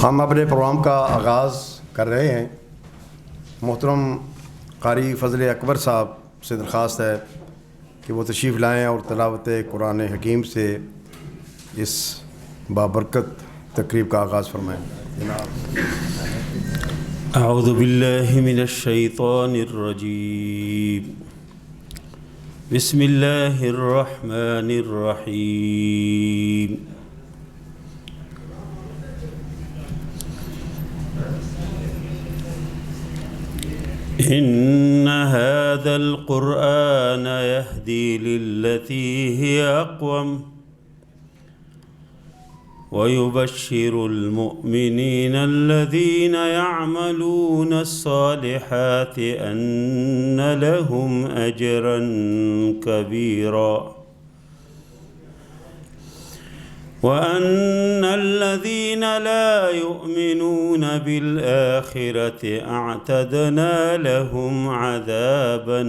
ہم اپنے پروگرام کا آغاز کر رہے ہیں۔ محترم قاری فضل اکبر صاحب سے درخواست ہے کہ وہ تشریف لائیں اور تلاوت قرآن حکیم سے اس بابرکت تقریب کا آغاز فرمائیں۔ جناب اعوذ باللہ من الشیطان الرجیم، بسم اللہ الرحمن الرحیم۔ ان هذا القرآن يهدي للتي هي اقوم ويبشر المؤمنين الذين يعملون الصالحات ان لهم اجرا كبيرا وأن الذين لا يؤمنون بالآخرة أعتدنا لهم عذابا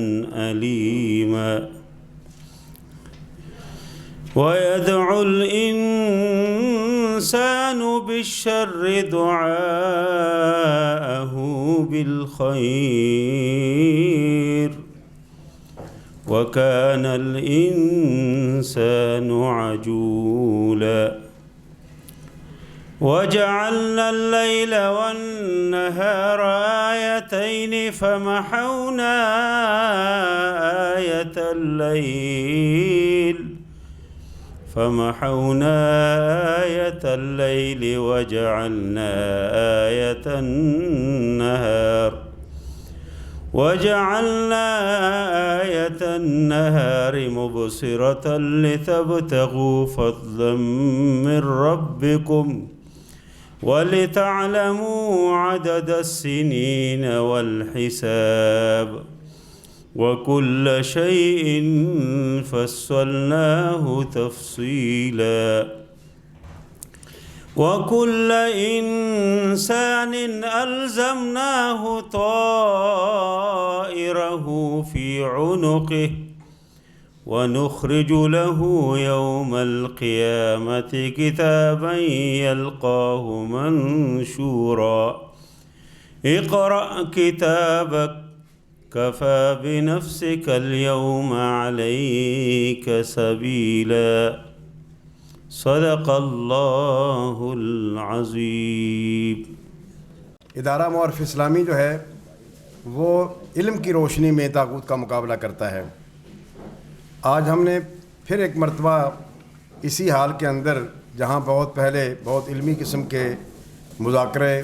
أليما ويدعو الإنسان بالشر دعاءه بالخير وكان الإنسان عجولا وجعلنا الليل والنهار آيتين فمحونا آية الليل وجعلنا آية النهار مبصرة لتبتغوا فضلا من ربكم ولتعلموا عدد السنين والحساب وكل شيء فصلناه تفصيلا وكل إنسان ألزمناه طائره في عنقه ونخرج له يوم القيامة كتابا يلقاه منشورا اقرأ كتابك كفى بنفسك اليوم عليك سبيلا صدق اللہ العظیم۔ ادارہ معارف اسلامی جو ہے وہ علم کی روشنی میں طاغوت کا مقابلہ کرتا ہے۔ آج ہم نے پھر ایک مرتبہ اسی حال کے اندر، جہاں بہت پہلے بہت علمی قسم کے مذاکرے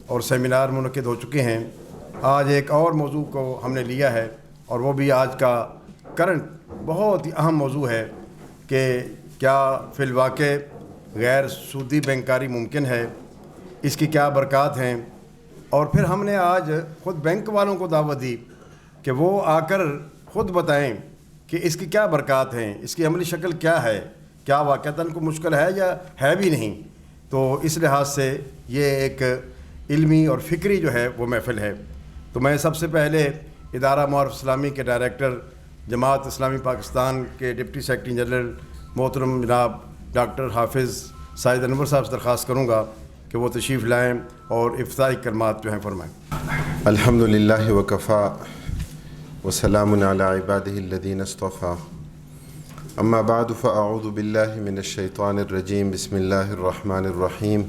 اور سیمینار منعقد ہو چکے ہیں، آج ایک اور موضوع کو ہم نے لیا ہے، اور وہ بھی آج کا کرنٹ بہت ہی اہم موضوع ہے کہ کیا فی الواقع غیر سودی بینکاری ممکن ہے، اس کی کیا برکات ہیں۔ اور پھر ہم نے آج خود بینک والوں کو دعوت دی کہ وہ آ کر خود بتائیں کہ اس کی کیا برکات ہیں، اس کی عملی شکل کیا ہے، کیا واقعتاً کو مشکل ہے یا ہے بھی نہیں۔ تو اس لحاظ سے یہ ایک علمی اور فکری جو ہے وہ محفل ہے۔ تو میں سب سے پہلے ادارہ معارف اسلامی کے ڈائریکٹر، جماعت اسلامی پاکستان کے ڈپٹی سیکرٹری جنرل محترم جناب ڈاکٹر حافظ سعید انور صاحب سے درخواست کروں گا کہ وہ تشریف لائیں اور افتتاحی کلمات جو ہیں فرمائیں۔ الحمد للہ وکفا وسلام علی عبادہ الذین اصطفیٰ، اما بعد فاعوذ باللہ من الشیطان الرجیم، بسم اللہ الرحمن الرحیم۔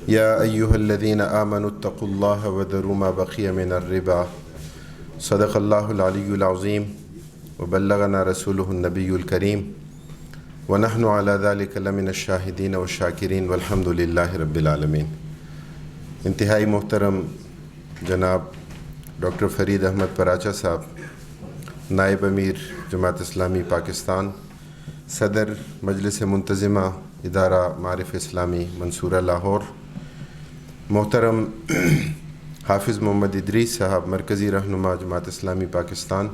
یا ایہا الذین آمنوا اتقوا اللہ وذروا ما بقی من الربا، صدق اللہ العلی العظیم وبلغنا رسولہ النبی الکریم، ونحن علی ذلک لمن الشاہدین والشاکرین والحمد للہ رب العالمین۔ انتہائی محترم جناب ڈاکٹر فرید احمد پراچا صاحب، نائب امیر جماعت اسلامی پاکستان، صدر مجلس منتظمہ ادارہ معارف اسلامی منصورہ لاہور، محترم حافظ محمد ادریس صاحب، مرکزی رہنما جماعت اسلامی پاکستان،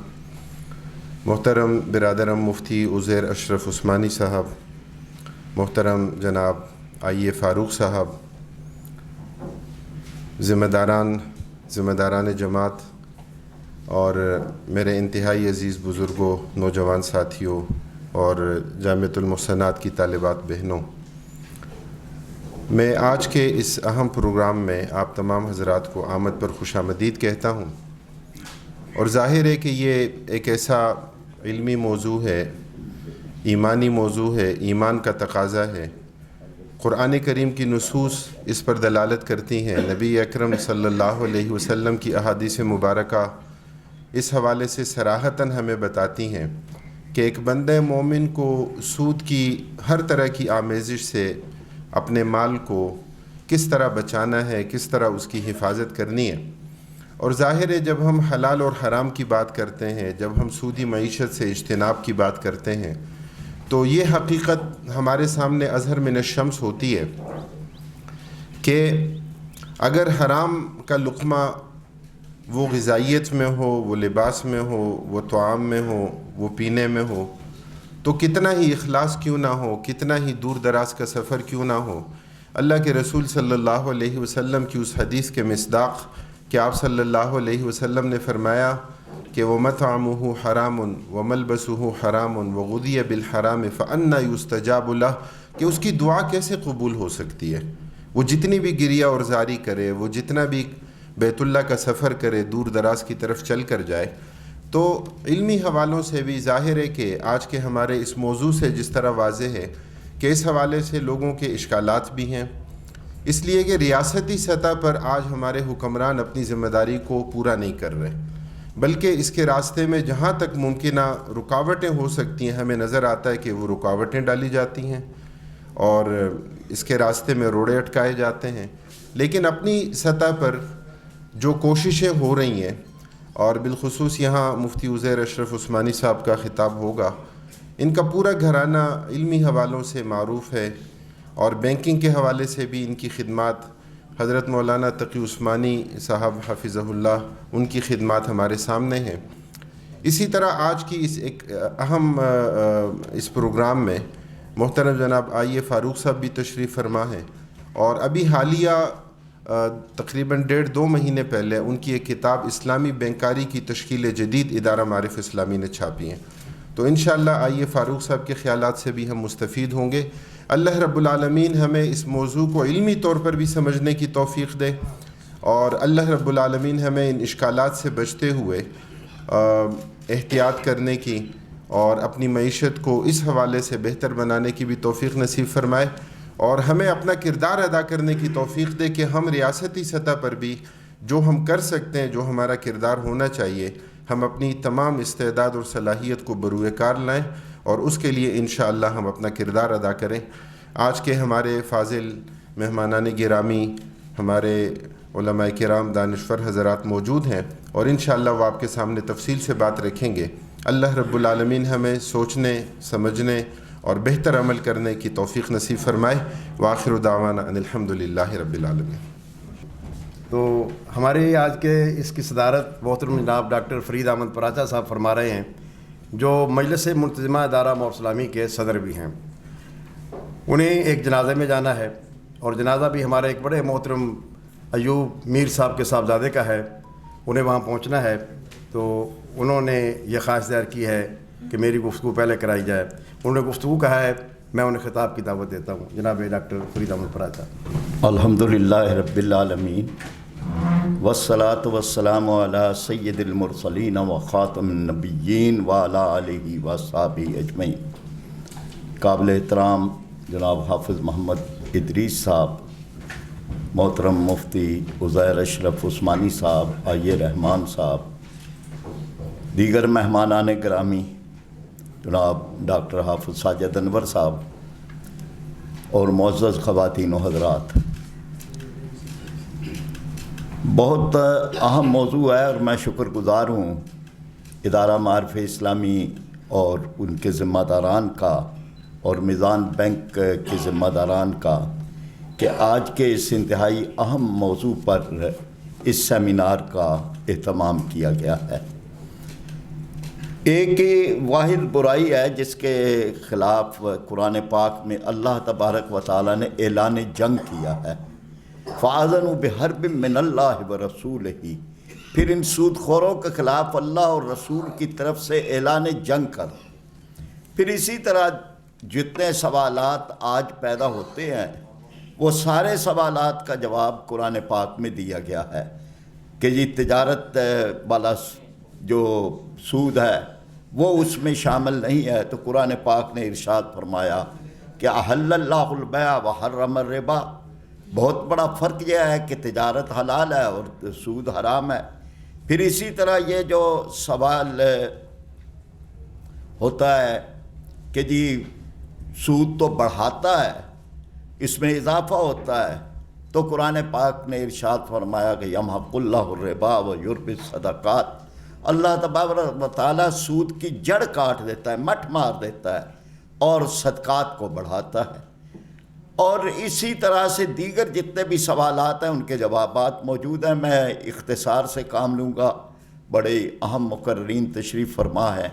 محترم برادرم مفتی عزیر اشرف عثمانی صاحب، محترم جناب آئی اے فاروق صاحب، ذمہ داران جماعت اور میرے انتہائی عزیز بزرگوں، نوجوان ساتھیوں اور جامعۃ المحسنات کی طالبات بہنوں، میں آج کے اس اہم پروگرام میں آپ تمام حضرات کو آمد پر خوش آمدید کہتا ہوں، اور ظاہر ہے کہ یہ ایک ایسا علمی موضوع ہے، ایمانی موضوع ہے، ایمان کا تقاضا ہے۔ قرآن کریم کی نصوص اس پر دلالت کرتی ہیں، نبی اکرم صلی اللہ علیہ وسلم کی احادیث مبارکہ اس حوالے سے صراحتاً ہمیں بتاتی ہیں کہ ایک بندہ مومن کو سود کی ہر طرح کی آمیزش سے اپنے مال کو کس طرح بچانا ہے، کس طرح اس کی حفاظت کرنی ہے۔ اور ظاہر ہے جب ہم حلال اور حرام کی بات کرتے ہیں، جب ہم سودی معیشت سے اجتناب کی بات کرتے ہیں، تو یہ حقیقت ہمارے سامنے اظہر من الشمس ہوتی ہے کہ اگر حرام کا لقمہ وہ غذائیت میں ہو، وہ لباس میں ہو، وہ طعام میں ہو، وہ پینے میں ہو، تو کتنا ہی اخلاص کیوں نہ ہو، کتنا ہی دور دراز کا سفر کیوں نہ ہو، اللہ کے رسول صلی اللہ علیہ وسلم کی اس حدیث کے مصداق کہ آپ صلی اللہ علیہ وسلم نے فرمایا کہ وَمَطْعَمُهُ حَرَامٌ وَمَلْبَسُهُ حَرَامٌ وَغُذِيَ بِالْحَرَامِ فَأَنَّى يُسْتَجَابُ لَهُ، کہ اس کی دعا کیسے قبول ہو سکتی ہے؟ وہ جتنی بھی گریہ اور زاری کرے، وہ جتنا بھی بیت اللہ کا سفر کرے، دور دراز کی طرف چل کر جائے، تو علمی حوالوں سے بھی ظاہر ہے کہ آج کے ہمارے اس موضوع سے جس طرح واضح ہے کہ اس حوالے سے لوگوں کے اشکالات بھی ہیں، اس لیے کہ ریاستی سطح پر آج ہمارے حکمران اپنی ذمہ داری کو پورا نہیں کر رہے، بلکہ اس کے راستے میں جہاں تک ممکنہ رکاوٹیں ہو سکتی ہیں، ہمیں نظر آتا ہے کہ وہ رکاوٹیں ڈالی جاتی ہیں اور اس کے راستے میں روڑے اٹکائے جاتے ہیں۔ لیکن اپنی سطح پر جو کوششیں ہو رہی ہیں، اور بالخصوص یہاں مفتی عزیر اشرف عثمانی صاحب کا خطاب ہوگا، ان کا پورا گھرانہ علمی حوالوں سے معروف ہے، اور بینکنگ کے حوالے سے بھی ان کی خدمات، حضرت مولانا تقی عثمانی صاحب حفظہ اللہ، ان کی خدمات ہمارے سامنے ہیں۔ اسی طرح آج کی اس ایک اہم اس پروگرام میں محترم جناب آئیے فاروق صاحب بھی تشریف فرما ہیں، اور ابھی حالیہ تقریباً 1.5-2 مہینے پہلے ان کی ایک کتاب اسلامی بینکاری کی تشکیل جدید ادارہ معارف اسلامی نے چھاپی ہیں۔ تو انشاءاللہ آئیے فاروق صاحب کے خیالات سے بھی ہم مستفید ہوں گے۔ اللہ رب العالمین ہمیں اس موضوع کو علمی طور پر بھی سمجھنے کی توفیق دے، اور اللہ رب العالمین ہمیں ان اشکالات سے بچتے ہوئے احتیاط کرنے کی اور اپنی معیشت کو اس حوالے سے بہتر بنانے کی بھی توفیق نصیب فرمائے، اور ہمیں اپنا کردار ادا کرنے کی توفیق دے کہ ہم ریاستی سطح پر بھی جو ہم کر سکتے ہیں، جو ہمارا کردار ہونا چاہیے، ہم اپنی تمام استعداد اور صلاحیت کو بروئے کار لائیں، اور اس کے لیے انشاءاللہ ہم اپنا کردار ادا کریں۔ آج کے ہمارے فاضل مہمانان گرامی، ہمارے علماء کرام دانشور حضرات موجود ہیں، اور انشاءاللہ وہ آپ کے سامنے تفصیل سے بات رکھیں گے۔ اللہ رب العالمین ہمیں سوچنے، سمجھنے اور بہتر عمل کرنے کی توفیق نصیب فرمائے۔ وآخر دعوانا ان الحمدللہ رب العالمین۔ تو ہمارے آج کے اس کی صدارت محترم جناب ڈاکٹر فرید احمد پراچا صاحب فرما رہے ہیں، جو مجلس منتظمہ ادارہ معارف اسلامی کے صدر بھی ہیں۔ انہیں ایک جنازے میں جانا ہے، اور جنازہ بھی ہمارے ایک بڑے محترم ایوب میر صاحب کے صاحبزادے کا ہے، انہیں وہاں پہنچنا ہے، تو انہوں نے یہ خواہش ظاہر کی ہے کہ میری گفتگو پہلے کرائی جائے۔ انہوں نے گفتگو کہا ہے، میں انہیں خطاب کی دعوت دیتا ہوں۔ جناب ڈاکٹر فرید احمد پراچا۔ الحمدللہ رب العالمین، والصلاة والسلام علی سید المرسلین و خاتم النبیین و علی آلہ وصحبہ اجمعین۔ قابل احترام جناب حافظ محمد ادریس صاحب، محترم مفتی عزیر اشرف عثمانی صاحب، آئیے رحمان صاحب، دیگر مہمانان گرامی جناب ڈاکٹر حافظ ساجد انور صاحب، اور معزز خواتین و حضرات، بہت اہم موضوع ہے، اور میں شکر گزار ہوں ادارہ معارف اسلامی اور ان کے ذمہ داران کا، اور میزان بینک کے ذمہ داران کا، کہ آج کے اس انتہائی اہم موضوع پر اس سیمینار کا اہتمام کیا گیا ہے۔ ایک واحد برائی ہے جس کے خلاف قرآن پاک میں اللہ تبارک و تعالیٰ نے اعلان جنگ کیا ہے، فَأَذَنُوا بِحَرْبٍ مِّنَ اللَّهِ وَرَسُولِهِ، پھر ان سود خوروں کے خلاف اللہ اور رسول کی طرف سے اعلان جنگ کر۔ پھر اسی طرح جتنے سوالات آج پیدا ہوتے ہیں وہ سارے سوالات کا جواب قرآن پاک میں دیا گیا ہے کہ جی تجارت والا جو سود ہے وہ اس میں شامل نہیں ہے۔ تو قرآن پاک نے ارشاد فرمایا کہ احل اللہ البیع وحرم الربا، بہت بڑا فرق یہ ہے کہ تجارت حلال ہے اور سود حرام ہے۔ پھر اسی طرح یہ جو سوال ہوتا ہے کہ جی سود تو بڑھاتا ہے، اس میں اضافہ ہوتا ہے، تو قرآن پاک نے ارشاد فرمایا کہ یمحق اللہ الربا ویربی الصدقات، اللہ تبارک و تعالیٰ سود کی جڑ کاٹ دیتا ہے، مٹ مار دیتا ہے اور صدقات کو بڑھاتا ہے۔ اور اسی طرح سے دیگر جتنے بھی سوالات ہیں ان کے جوابات موجود ہیں۔ میں اختصار سے کام لوں گا، بڑے اہم مقررین تشریف فرما ہے۔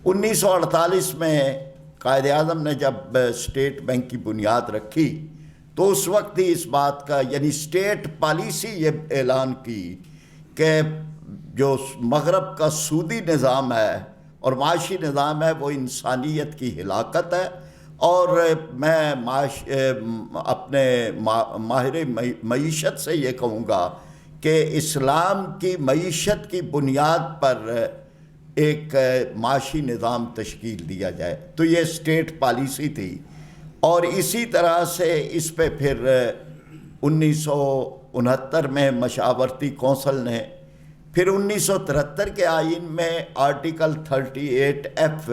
1948 میں قائد اعظم نے جب اسٹیٹ بینک کی بنیاد رکھی تو اس وقت ہی اس بات کا یعنی اسٹیٹ پالیسی یہ اعلان کی کہ جو مغرب کا سودی نظام ہے اور معاشی نظام ہے وہ انسانیت کی ہلاکت ہے، اور میں اپنے ماہر معیشت سے یہ کہوں گا کہ اسلام کی معیشت کی بنیاد پر ایک معاشی نظام تشکیل دیا جائے۔ تو یہ اسٹیٹ پالیسی تھی، اور اسی طرح سے اس پہ پھر 1969 میں مشاورتی کونسل نے، پھر 1973 کے آئین میں آرٹیکل 38F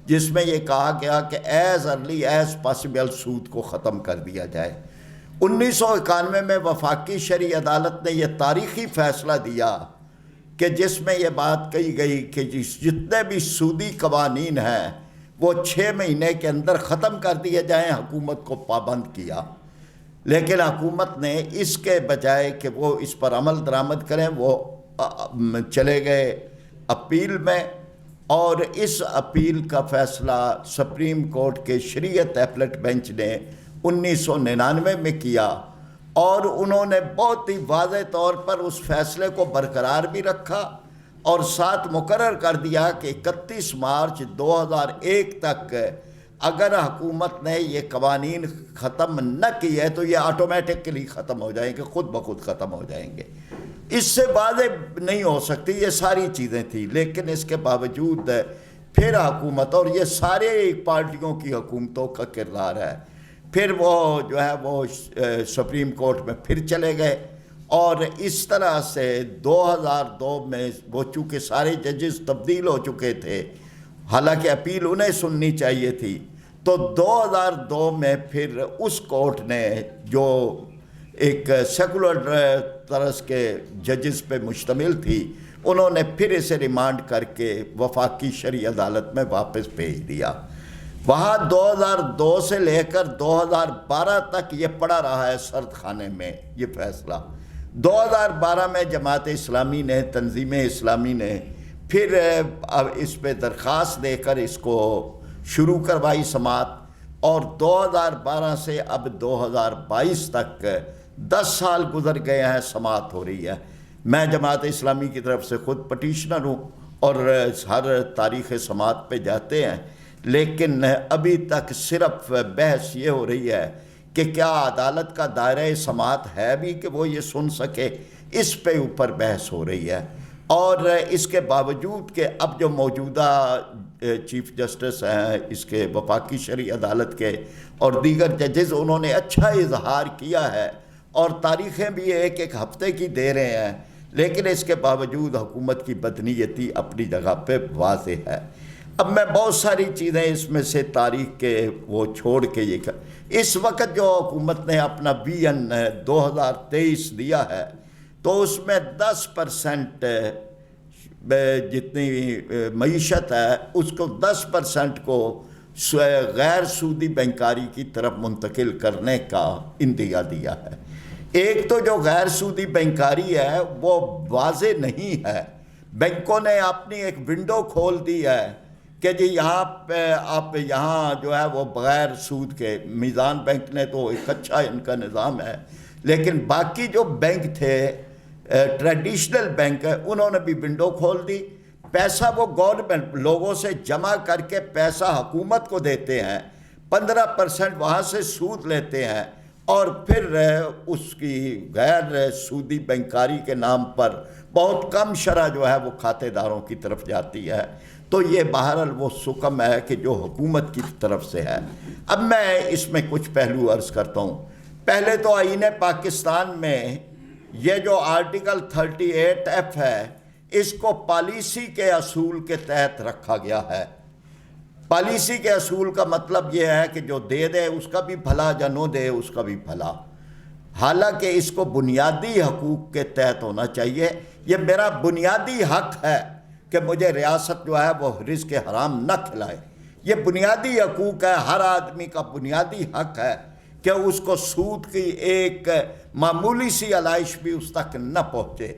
جس میں یہ کہا گیا کہ ایز ارلی ایز پاسبل سود کو ختم کر دیا جائے۔ 1991 میں وفاقی شرعی عدالت نے یہ تاریخی فیصلہ دیا کہ جس میں یہ بات کہی گئی کہ جتنے بھی سودی قوانین ہیں وہ 6 مہینے کے اندر ختم کر دیے جائیں، حکومت کو پابند کیا۔ لیکن حکومت نے اس کے بجائے کہ وہ اس پر عمل درآمد کریں، وہ چلے گئے اپیل میں، اور اس اپیل کا فیصلہ سپریم کورٹ کے شریعت اپیلٹ بینچ نے 1999 میں کیا، اور انہوں نے بہت ہی واضح طور پر اس فیصلے کو برقرار بھی رکھا اور ساتھ مقرر کر دیا کہ 31 مارچ 2001 تک اگر حکومت نے یہ قوانین ختم نہ کیے تو یہ آٹومیٹکلی ختم ہو جائیں گے، خود بخود ختم ہو جائیں گے۔ اس سے واضح نہیں ہو سکتی، یہ ساری چیزیں تھیں، لیکن اس کے باوجود پھر حکومت، اور یہ سارے پارٹیوں کی حکومتوں کا کردار ہے، پھر وہ جو ہے وہ سپریم کورٹ میں پھر چلے گئے، اور اس طرح سے 2002 میں وہ چونکہ سارے ججز تبدیل ہو چکے تھے، حالانکہ اپیل انہیں سننی چاہیے تھی، تو 2002 میں پھر اس کورٹ نے جو ایک سیکولر طرز کے ججز پہ مشتمل تھی، انہوں نے پھر اسے ریمانڈ کر کے وفاقی شرعی عدالت میں واپس بھیج دیا۔ وہاں 2002 سے لے کر 2012 تک یہ پڑا رہا ہے سرد خانے میں یہ فیصلہ۔ 2012 میں جماعت اسلامی نے، تنظیم اسلامی نے پھر اب اس پہ درخواست دے کر اس کو شروع کروائی سماعت، اور 2012 سے اب 2022 تک 10 سال گزر گئے ہیں، سماعت ہو رہی ہے۔ میں جماعت اسلامی کی طرف سے خود پٹیشنر ہوں اور ہر تاریخ سماعت پہ جاتے ہیں، لیکن ابھی تک صرف بحث یہ ہو رہی ہے کہ کیا عدالت کا دائرہ سماعت ہے بھی کہ وہ یہ سن سکے، اس پہ اوپر بحث ہو رہی ہے۔ اور اس کے باوجود کہ اب جو موجودہ چیف جسٹس ہیں اس کے وفاقی شرعی عدالت کے اور دیگر ججز، انہوں نے اچھا اظہار کیا ہے اور تاریخیں بھی ایک ایک ہفتے کی دے رہے ہیں، لیکن اس کے باوجود حکومت کی بدنیتی اپنی جگہ پہ واضح ہے۔ اب میں بہت ساری چیزیں اس میں سے تاریخ کے وہ چھوڑ کے یہ اس وقت جو حکومت نے اپنا ویژن 2023 دیا ہے تو اس میں 10% جتنی معیشت ہے اس کو 10% کو غیر سودی بینکاری کی طرف منتقل کرنے کا اندیا دیا ہے۔ ایک تو جو غیر سودی بینکاری ہے وہ واضح نہیں ہے، بینکوں نے اپنی ایک ونڈو کھول دی ہے کہ جی یہاں پہ آپ یہاں جو ہے وہ بغیر سود کے، میزان بینک نے تو ایک اچھا ان کا نظام ہے، لیکن باقی جو بینک تھے ٹریڈیشنل بینک ہے انہوں نے بھی ونڈو کھول دی۔ پیسہ وہ گورنمنٹ لوگوں سے جمع کر کے پیسہ حکومت کو دیتے ہیں، 15% وہاں سے سود لیتے ہیں اور پھر اس کی غیر سودی بینکاری کے نام پر بہت کم شرح جو ہے وہ کھاتے داروں کی طرف جاتی ہے۔ تو یہ بہرحال وہ سکم ہے کہ جو حکومت کی طرف سے ہے۔ اب میں اس میں کچھ پہلو عرض کرتا ہوں۔ پہلے تو آئین پاکستان میں یہ جو آرٹیکل 38F ہے، اس کو پالیسی کے اصول کے تحت رکھا گیا ہے۔ پالیسی کے اصول کا مطلب یہ ہے کہ جو دے دے اس کا بھی بھلا، یا نہ دے اس کا بھی بھلا، حالانکہ اس کو بنیادی حقوق کے تحت ہونا چاہیے۔ یہ میرا بنیادی حق ہے کہ مجھے ریاست جو ہے وہ رزق حرام نہ کھلائے۔ یہ بنیادی حقوق ہے، ہر آدمی کا بنیادی حق ہے کہ اس کو سود کی ایک معمولی سی علائش بھی اس تک نہ پہنچے۔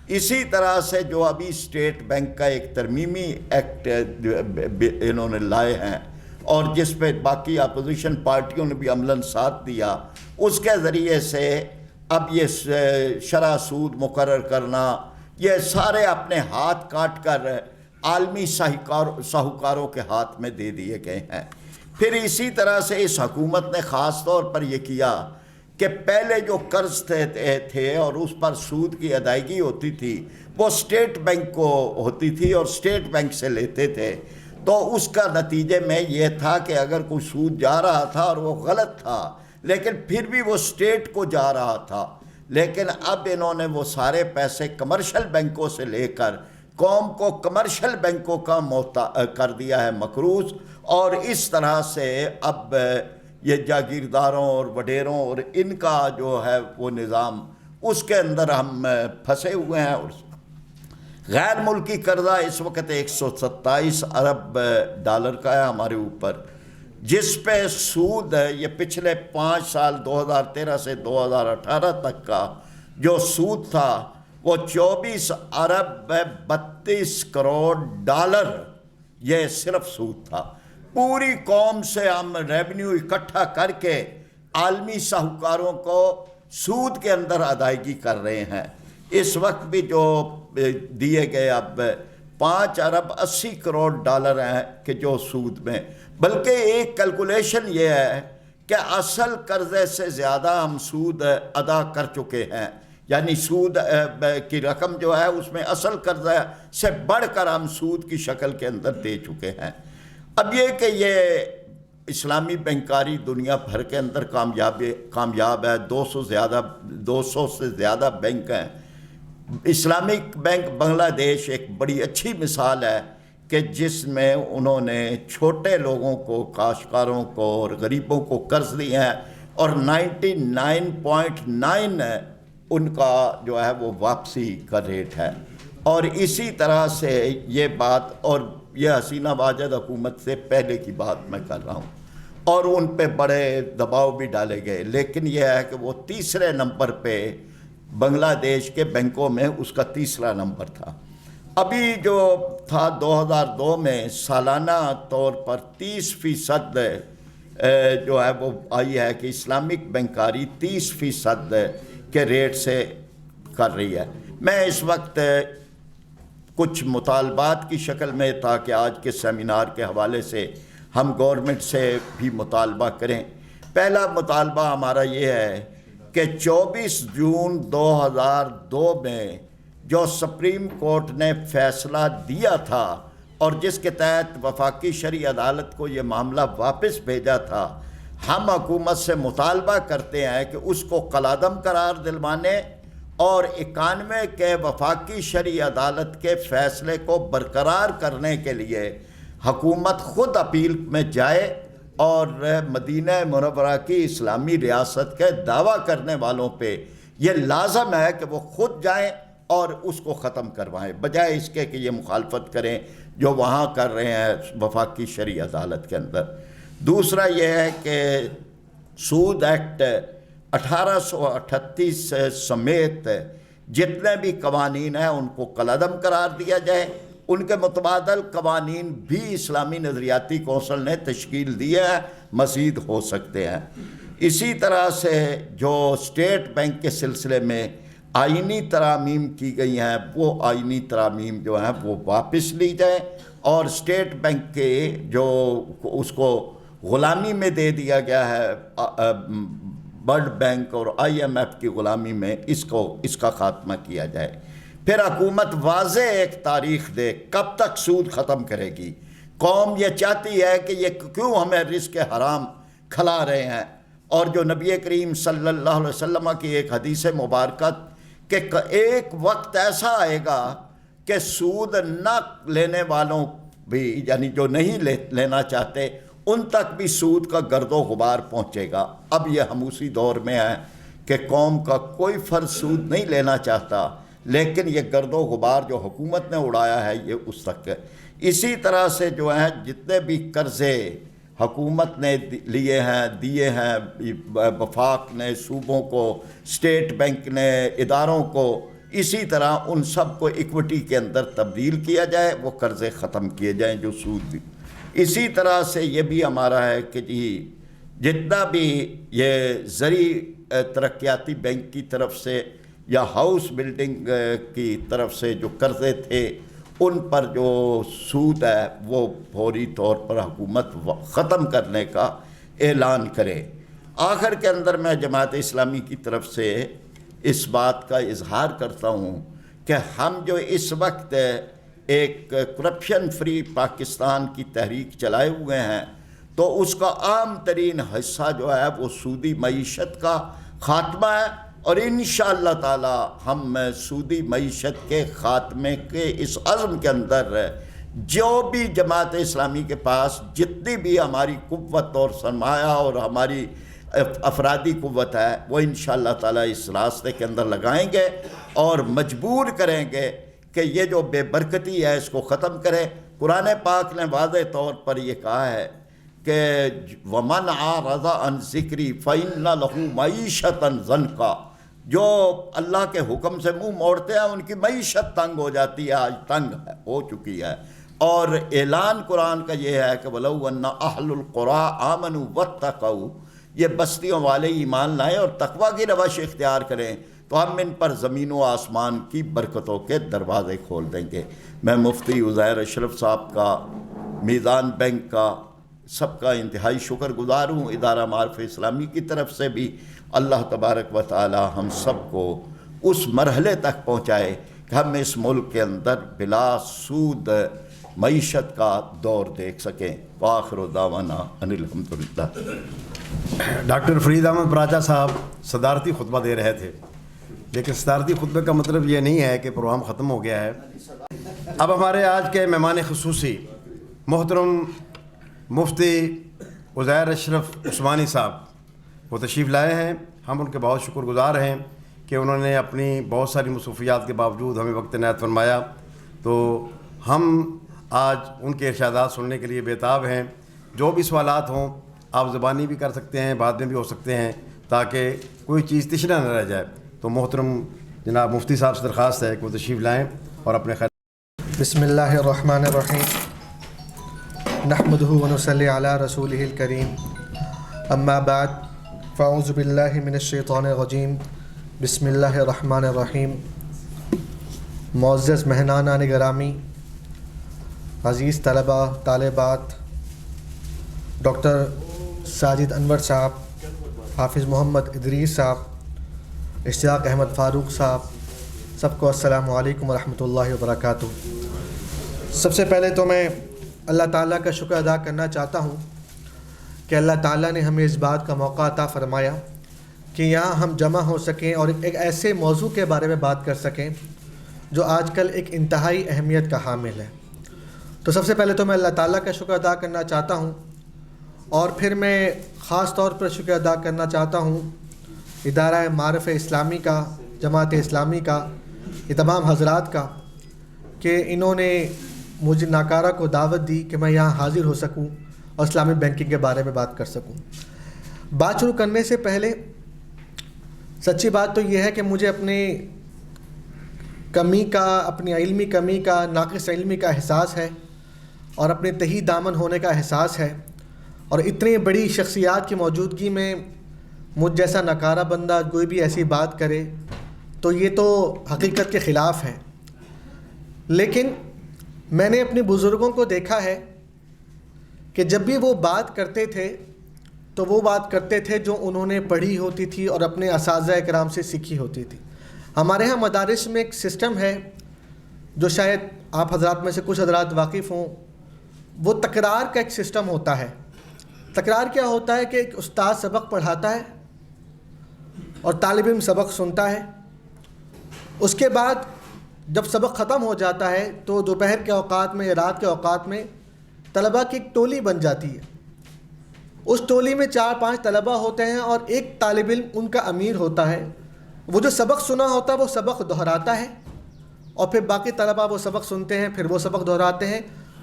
اسی طرح سے جو ابھی اسٹیٹ بینک کا ایک ترمیمی ایکٹ انہوں نے لائے ہیں، اور جس پہ باقی اپوزیشن پارٹیوں نے بھی عملاً ساتھ دیا، اس کے ذریعے سے اب یہ شرح سود مقرر کرنا، یہ سارے اپنے ہاتھ کاٹ کر عالمی ساہوکاروں کے ہاتھ میں دے دیے گئے ہیں۔ پھر اسی طرح سے اس حکومت نے خاص طور پر یہ کیا کہ پہلے جو قرض تھے اور اس پر سود کی ادائیگی ہوتی تھی وہ اسٹیٹ بینک کو ہوتی تھی اور اسٹیٹ بینک سے لیتے تھے، تو اس کا نتیجے میں یہ تھا کہ اگر کوئی سود جا رہا تھا اور وہ غلط تھا لیکن پھر بھی وہ اسٹیٹ کو جا رہا تھا، لیکن اب انہوں نے وہ سارے پیسے کمرشل بینکوں سے لے کر قوم کو کمرشل بینکوں کا کر دیا ہے مقروض، اور اس طرح سے اب یہ جاگیرداروں اور وڈیروں اور ان کا جو ہے وہ نظام، اس کے اندر ہم پھنسے ہوئے ہیں۔ اور غیر ملکی قرضہ اس وقت 127 ارب ڈالر کا ہے ہمارے اوپر، جس پہ سود یہ پچھلے 5 سال 2013 سے 2018 تک کا جو سود تھا وہ 24 ارب 32 کروڑ ڈالر، یہ صرف سود تھا۔ پوری قوم سے ہم ریونیو اکٹھا کر کے عالمی ساہوکاروں کو سود کے اندر ادائیگی کر رہے ہیں۔ اس وقت بھی جو دیے گئے اب 5 ارب 80 کروڑ ڈالر ہیں کہ جو سود میں، بلکہ ایک کیلکولیشن یہ ہے کہ اصل قرضے سے زیادہ ہم سود ادا کر چکے ہیں، یعنی سود کی رقم جو ہے اس میں اصل قرضہ سے بڑھ کر ہم سود کی شکل کے اندر دے چکے ہیں۔ اب یہ کہ یہ اسلامی بینکاری دنیا بھر کے اندر کامیاب ہے، 200 سے زیادہ بینک ہیں۔ اسلامک بینک بنگلہ دیش ایک بڑی اچھی مثال ہے کہ جس میں انہوں نے چھوٹے لوگوں کو، کاشتکاروں کو اور غریبوں کو قرض دیے ہیں، اور 99.9 ان کا جو ہے وہ واپسی کا ریٹ ہے۔ اور اسی طرح سے یہ بات، اور یہ حسینہ واجد حکومت سے پہلے کی بات میں کر رہا ہوں، اور ان پہ بڑے دباؤ بھی ڈالے گئے، لیکن یہ ہے کہ وہ تیسرے نمبر پہ بنگلہ دیش کے بینکوں میں اس کا تیسرا نمبر تھا۔ ابھی جو تھا 2002 میں سالانہ طور پر 30% جو ہے وہ آئی ہے کہ اسلامک بینکاری 30% کے ریٹ سے کر رہی ہے۔ میں اس وقت کچھ مطالبات کی شکل میں، تاکہ آج کے سیمینار کے حوالے سے ہم گورنمنٹ سے بھی مطالبہ کریں۔ پہلا مطالبہ ہمارا یہ ہے کہ 24 جون 2002 میں جو سپریم کورٹ نے فیصلہ دیا تھا اور جس کے تحت وفاقی شرعی عدالت کو یہ معاملہ واپس بھیجا تھا، ہم حکومت سے مطالبہ کرتے ہیں کہ اس کو کالعدم قرار دلوانے اور 91 کے وفاقی شرعی عدالت کے فیصلے کو برقرار کرنے کے لیے حکومت خود اپیل میں جائے اور مدینہ منورہ کی اسلامی ریاست کے دعویٰ کرنے والوں پہ یہ لازم ہے کہ وہ خود جائیں اور اس کو ختم کروائیں، بجائے اس کے کہ یہ مخالفت کریں جو وہاں کر رہے ہیں وفاقی شرعی عدالت کے اندر۔ دوسرا یہ ہے کہ سود ایکٹ 1838 سمیت جتنے بھی قوانین ہیں ان کو کالعدم قرار دیا جائے۔ ان کے متبادل قوانین بھی اسلامی نظریاتی کونسل نے تشکیل دی ہے، مزید ہو سکتے ہیں۔ اسی طرح سے جو اسٹیٹ بینک کے سلسلے میں آئینی ترامیم کی گئی ہیں، وہ آئینی ترامیم جو ہیں وہ واپس لی جائیں، اور اسٹیٹ بینک کے جو اس کو غلامی میں دے دیا گیا ہے ورلڈ بینک اور IMF کی غلامی میں اس کا خاتمہ کیا جائے۔ پھر حکومت واضح ایک تاریخ دے کب تک سود ختم کرے گی۔ قوم یہ چاہتی ہے کہ یہ کیوں ہمیں رزق حرام کھلا رہے ہیں، اور جو نبی کریم صلی اللہ علیہ وسلم کی ایک حدیث مبارکہ کہ ایک وقت ایسا آئے گا کہ سود نہ لینے والوں بھی، یعنی جو نہیں لینا چاہتے، ان تک بھی سود کا گرد و غبار پہنچے گا۔ اب یہ ہم اسی دور میں ہیں کہ قوم کا کوئی فرد سود نہیں لینا چاہتا، لیکن یہ گرد و غبار جو حکومت نے اڑایا ہے یہ اس تک ہے۔ اسی طرح سے جو ہیں جتنے بھی قرضے حکومت نے لیے ہیں، دیے ہیں، وفاق نے صوبوں کو، اسٹیٹ بینک نے اداروں کو، اسی طرح ان سب کو ایکوٹی کے اندر تبدیل کیا جائے، وہ قرضے ختم کیے جائیں جو سود دی۔ اسی طرح سے یہ بھی ہمارا ہے کہ جی جتنا بھی یہ زرعی ترقیاتی بینک کی طرف سے یا ہاؤس بلڈنگ کی طرف سے جو قرضے تھے ان پر جو سود ہے وہ فوری طور پر حکومت ختم کرنے کا اعلان کرے۔ آخر کے اندر میں جماعت اسلامی کی طرف سے اس بات کا اظہار کرتا ہوں کہ ہم جو اس وقت ایک کرپشن فری پاکستان کی تحریک چلائے ہوئے ہیں، تو اس کا عام ترین حصہ جو ہے وہ سودی معیشت کا خاتمہ ہے، اور انشاءاللہ تعالی ہم سودی معیشت کے خاتمے کے اس عزم کے اندر جو بھی جماعت اسلامی کے پاس جتنی بھی ہماری قوت اور سرمایہ اور ہماری افرادی قوت ہے وہ انشاءاللہ تعالی اس راستے کے اندر لگائیں گے اور مجبور کریں گے کہ یہ جو بے برکتی ہے اس کو ختم کرے۔ قرآن پاک نے واضح طور پر یہ کہا ہے کہ وَمَنْ عَارَضَ عَنْ ذِكْرِي فَإِنَّ لَهُ مَعِيشَةً ضَنْكًا، جو اللہ کے حکم سے منہ موڑتے ہیں ان کی معیشت تنگ ہو جاتی ہے، آج تنگ ہو چکی ہے۔ اور اعلان قرآن کا یہ ہے کہ وَلَوْ أَنَّ أَهْلُ الْقُرَىٰ آمَنُوا وَاتَّقَوْا، یہ بستیوں والے ایمان لائیں اور تقویٰ کی روش اختیار کریں تو ہم ان پر زمین و آسمان کی برکتوں کے دروازے کھول دیں گے۔ میں مفتی عزیر اشرف صاحب کا، میزان بینک کا، سب کا انتہائی شکر گزار ہوں۔ ادارہ معارف اسلامی کی طرف سے بھی اللہ تبارک و تعالی ہم سب کو اس مرحلے تک پہنچائے کہ ہم اس ملک کے اندر بلا سود معیشت کا دور دیکھ سکیں۔ وآخر دعوانا ان الحمدللہ۔ ڈاکٹر فرید احمد پراچا صاحب صدارتی خطبہ دے رہے تھے، لیکن صدارتی خطبے کا مطلب یہ نہیں ہے کہ پروگرام ختم ہو گیا ہے۔ اب ہمارے آج کے مہمان خصوصی محترم مفتی عزیر اشرف عثمانی صاحب وہ تشریف لائے ہیں۔ ہم ان کے بہت شکر گزار ہیں کہ انہوں نے اپنی بہت ساری مصروفیات کے باوجود ہمیں وقت عنایت فرمایا، تو ہم آج ان کے ارشادات سننے کے لیے بےتاب ہیں۔ جو بھی سوالات ہوں آپ زبانی بھی کر سکتے ہیں، بعد میں بھی ہو سکتے ہیں، تاکہ کوئی چیز تشنہ نہ رہ جائے۔ تو محترم جناب مفتی صاحب سے درخواست ہے کہ وہ تشریف لائیں اور اپنے خیر۔ بسم اللہ الرحمن الرحیم، نحمدہ ونصلی علی رسولہ الکریم، اما بعد فاعوذ باللہ من الشیطان الرجیم، بسم اللہ الرحمن الرحیم۔ معزز مہمانان گرامی، عزیز طلباء طالبات، ڈاکٹر ساجد انور صاحب، حافظ محمد ادریس صاحب، اشتیاق احمد فاروق صاحب، سب کو السلام علیکم ورحمۃ اللہ وبرکاتہ۔ سب سے پہلے تو میں اللہ تعالیٰ کا شکر ادا کرنا چاہتا ہوں کہ اللہ تعالیٰ نے ہمیں اس بات کا موقع عطا فرمایا کہ یہاں ہم جمع ہو سکیں اور ایک ایسے موضوع کے بارے میں بات کر سکیں جو آج کل ایک انتہائی اہمیت کا حامل ہے۔ تو سب سے پہلے تو میں اللہ تعالیٰ کا شکر ادا کرنا چاہتا ہوں، اور پھر میں خاص طور پر شکر ادا کرنا چاہتا ہوں ادارہ معارف اسلامی کا، جماعت اسلامی کا، یہ تمام حضرات کا کہ انہوں نے مجھے ناکارہ کو دعوت دی کہ میں یہاں حاضر ہو سکوں اور اسلامی بینکنگ کے بارے میں بات کر سکوں۔ بات شروع کرنے سے پہلے سچی بات تو یہ ہے کہ مجھے اپنی کمی کا، اپنی علمی کمی کا، ناقص علمی کا احساس ہے اور اپنے تہی دامن ہونے کا احساس ہے، اور اتنی بڑی شخصیات کی موجودگی میں مجھ جیسا ناکارہ بندہ کوئی بھی ایسی بات کرے تو یہ تو حقیقت کے خلاف ہے۔ لیکن میں نے اپنے بزرگوں کو دیکھا ہے کہ جب بھی وہ بات کرتے تھے تو وہ بات کرتے تھے جو انہوں نے پڑھی ہوتی تھی اور اپنے اساتذہ کرام سے سیکھی ہوتی تھی. ہمارے ہاں مدارس میں ایک سسٹم ہے جو شاید آپ حضرات میں سے کچھ حضرات واقف ہوں. وہ تکرار کا ایک سسٹم ہوتا ہے. تکرار کیا ہوتا ہے کہ ایک استاد سبق پڑھاتا ہے اور طالب علم سبق سنتا ہے. اس کے بعد جب سبق ختم ہو جاتا ہے تو دوپہر کے اوقات میں یا رات کے اوقات میں طلباء کی ایک ٹولی بن جاتی ہے. اس ٹولی میں 4-5 طلباء ہوتے ہیں اور ایک طالب علم ان کا امیر ہوتا ہے. وہ جو سبق سنا ہوتا ہے وہ سبق دہراتا ہے اور پھر باقی طلباء وہ سبق سنتے ہیں، پھر وہ سبق دہراتے ہیں.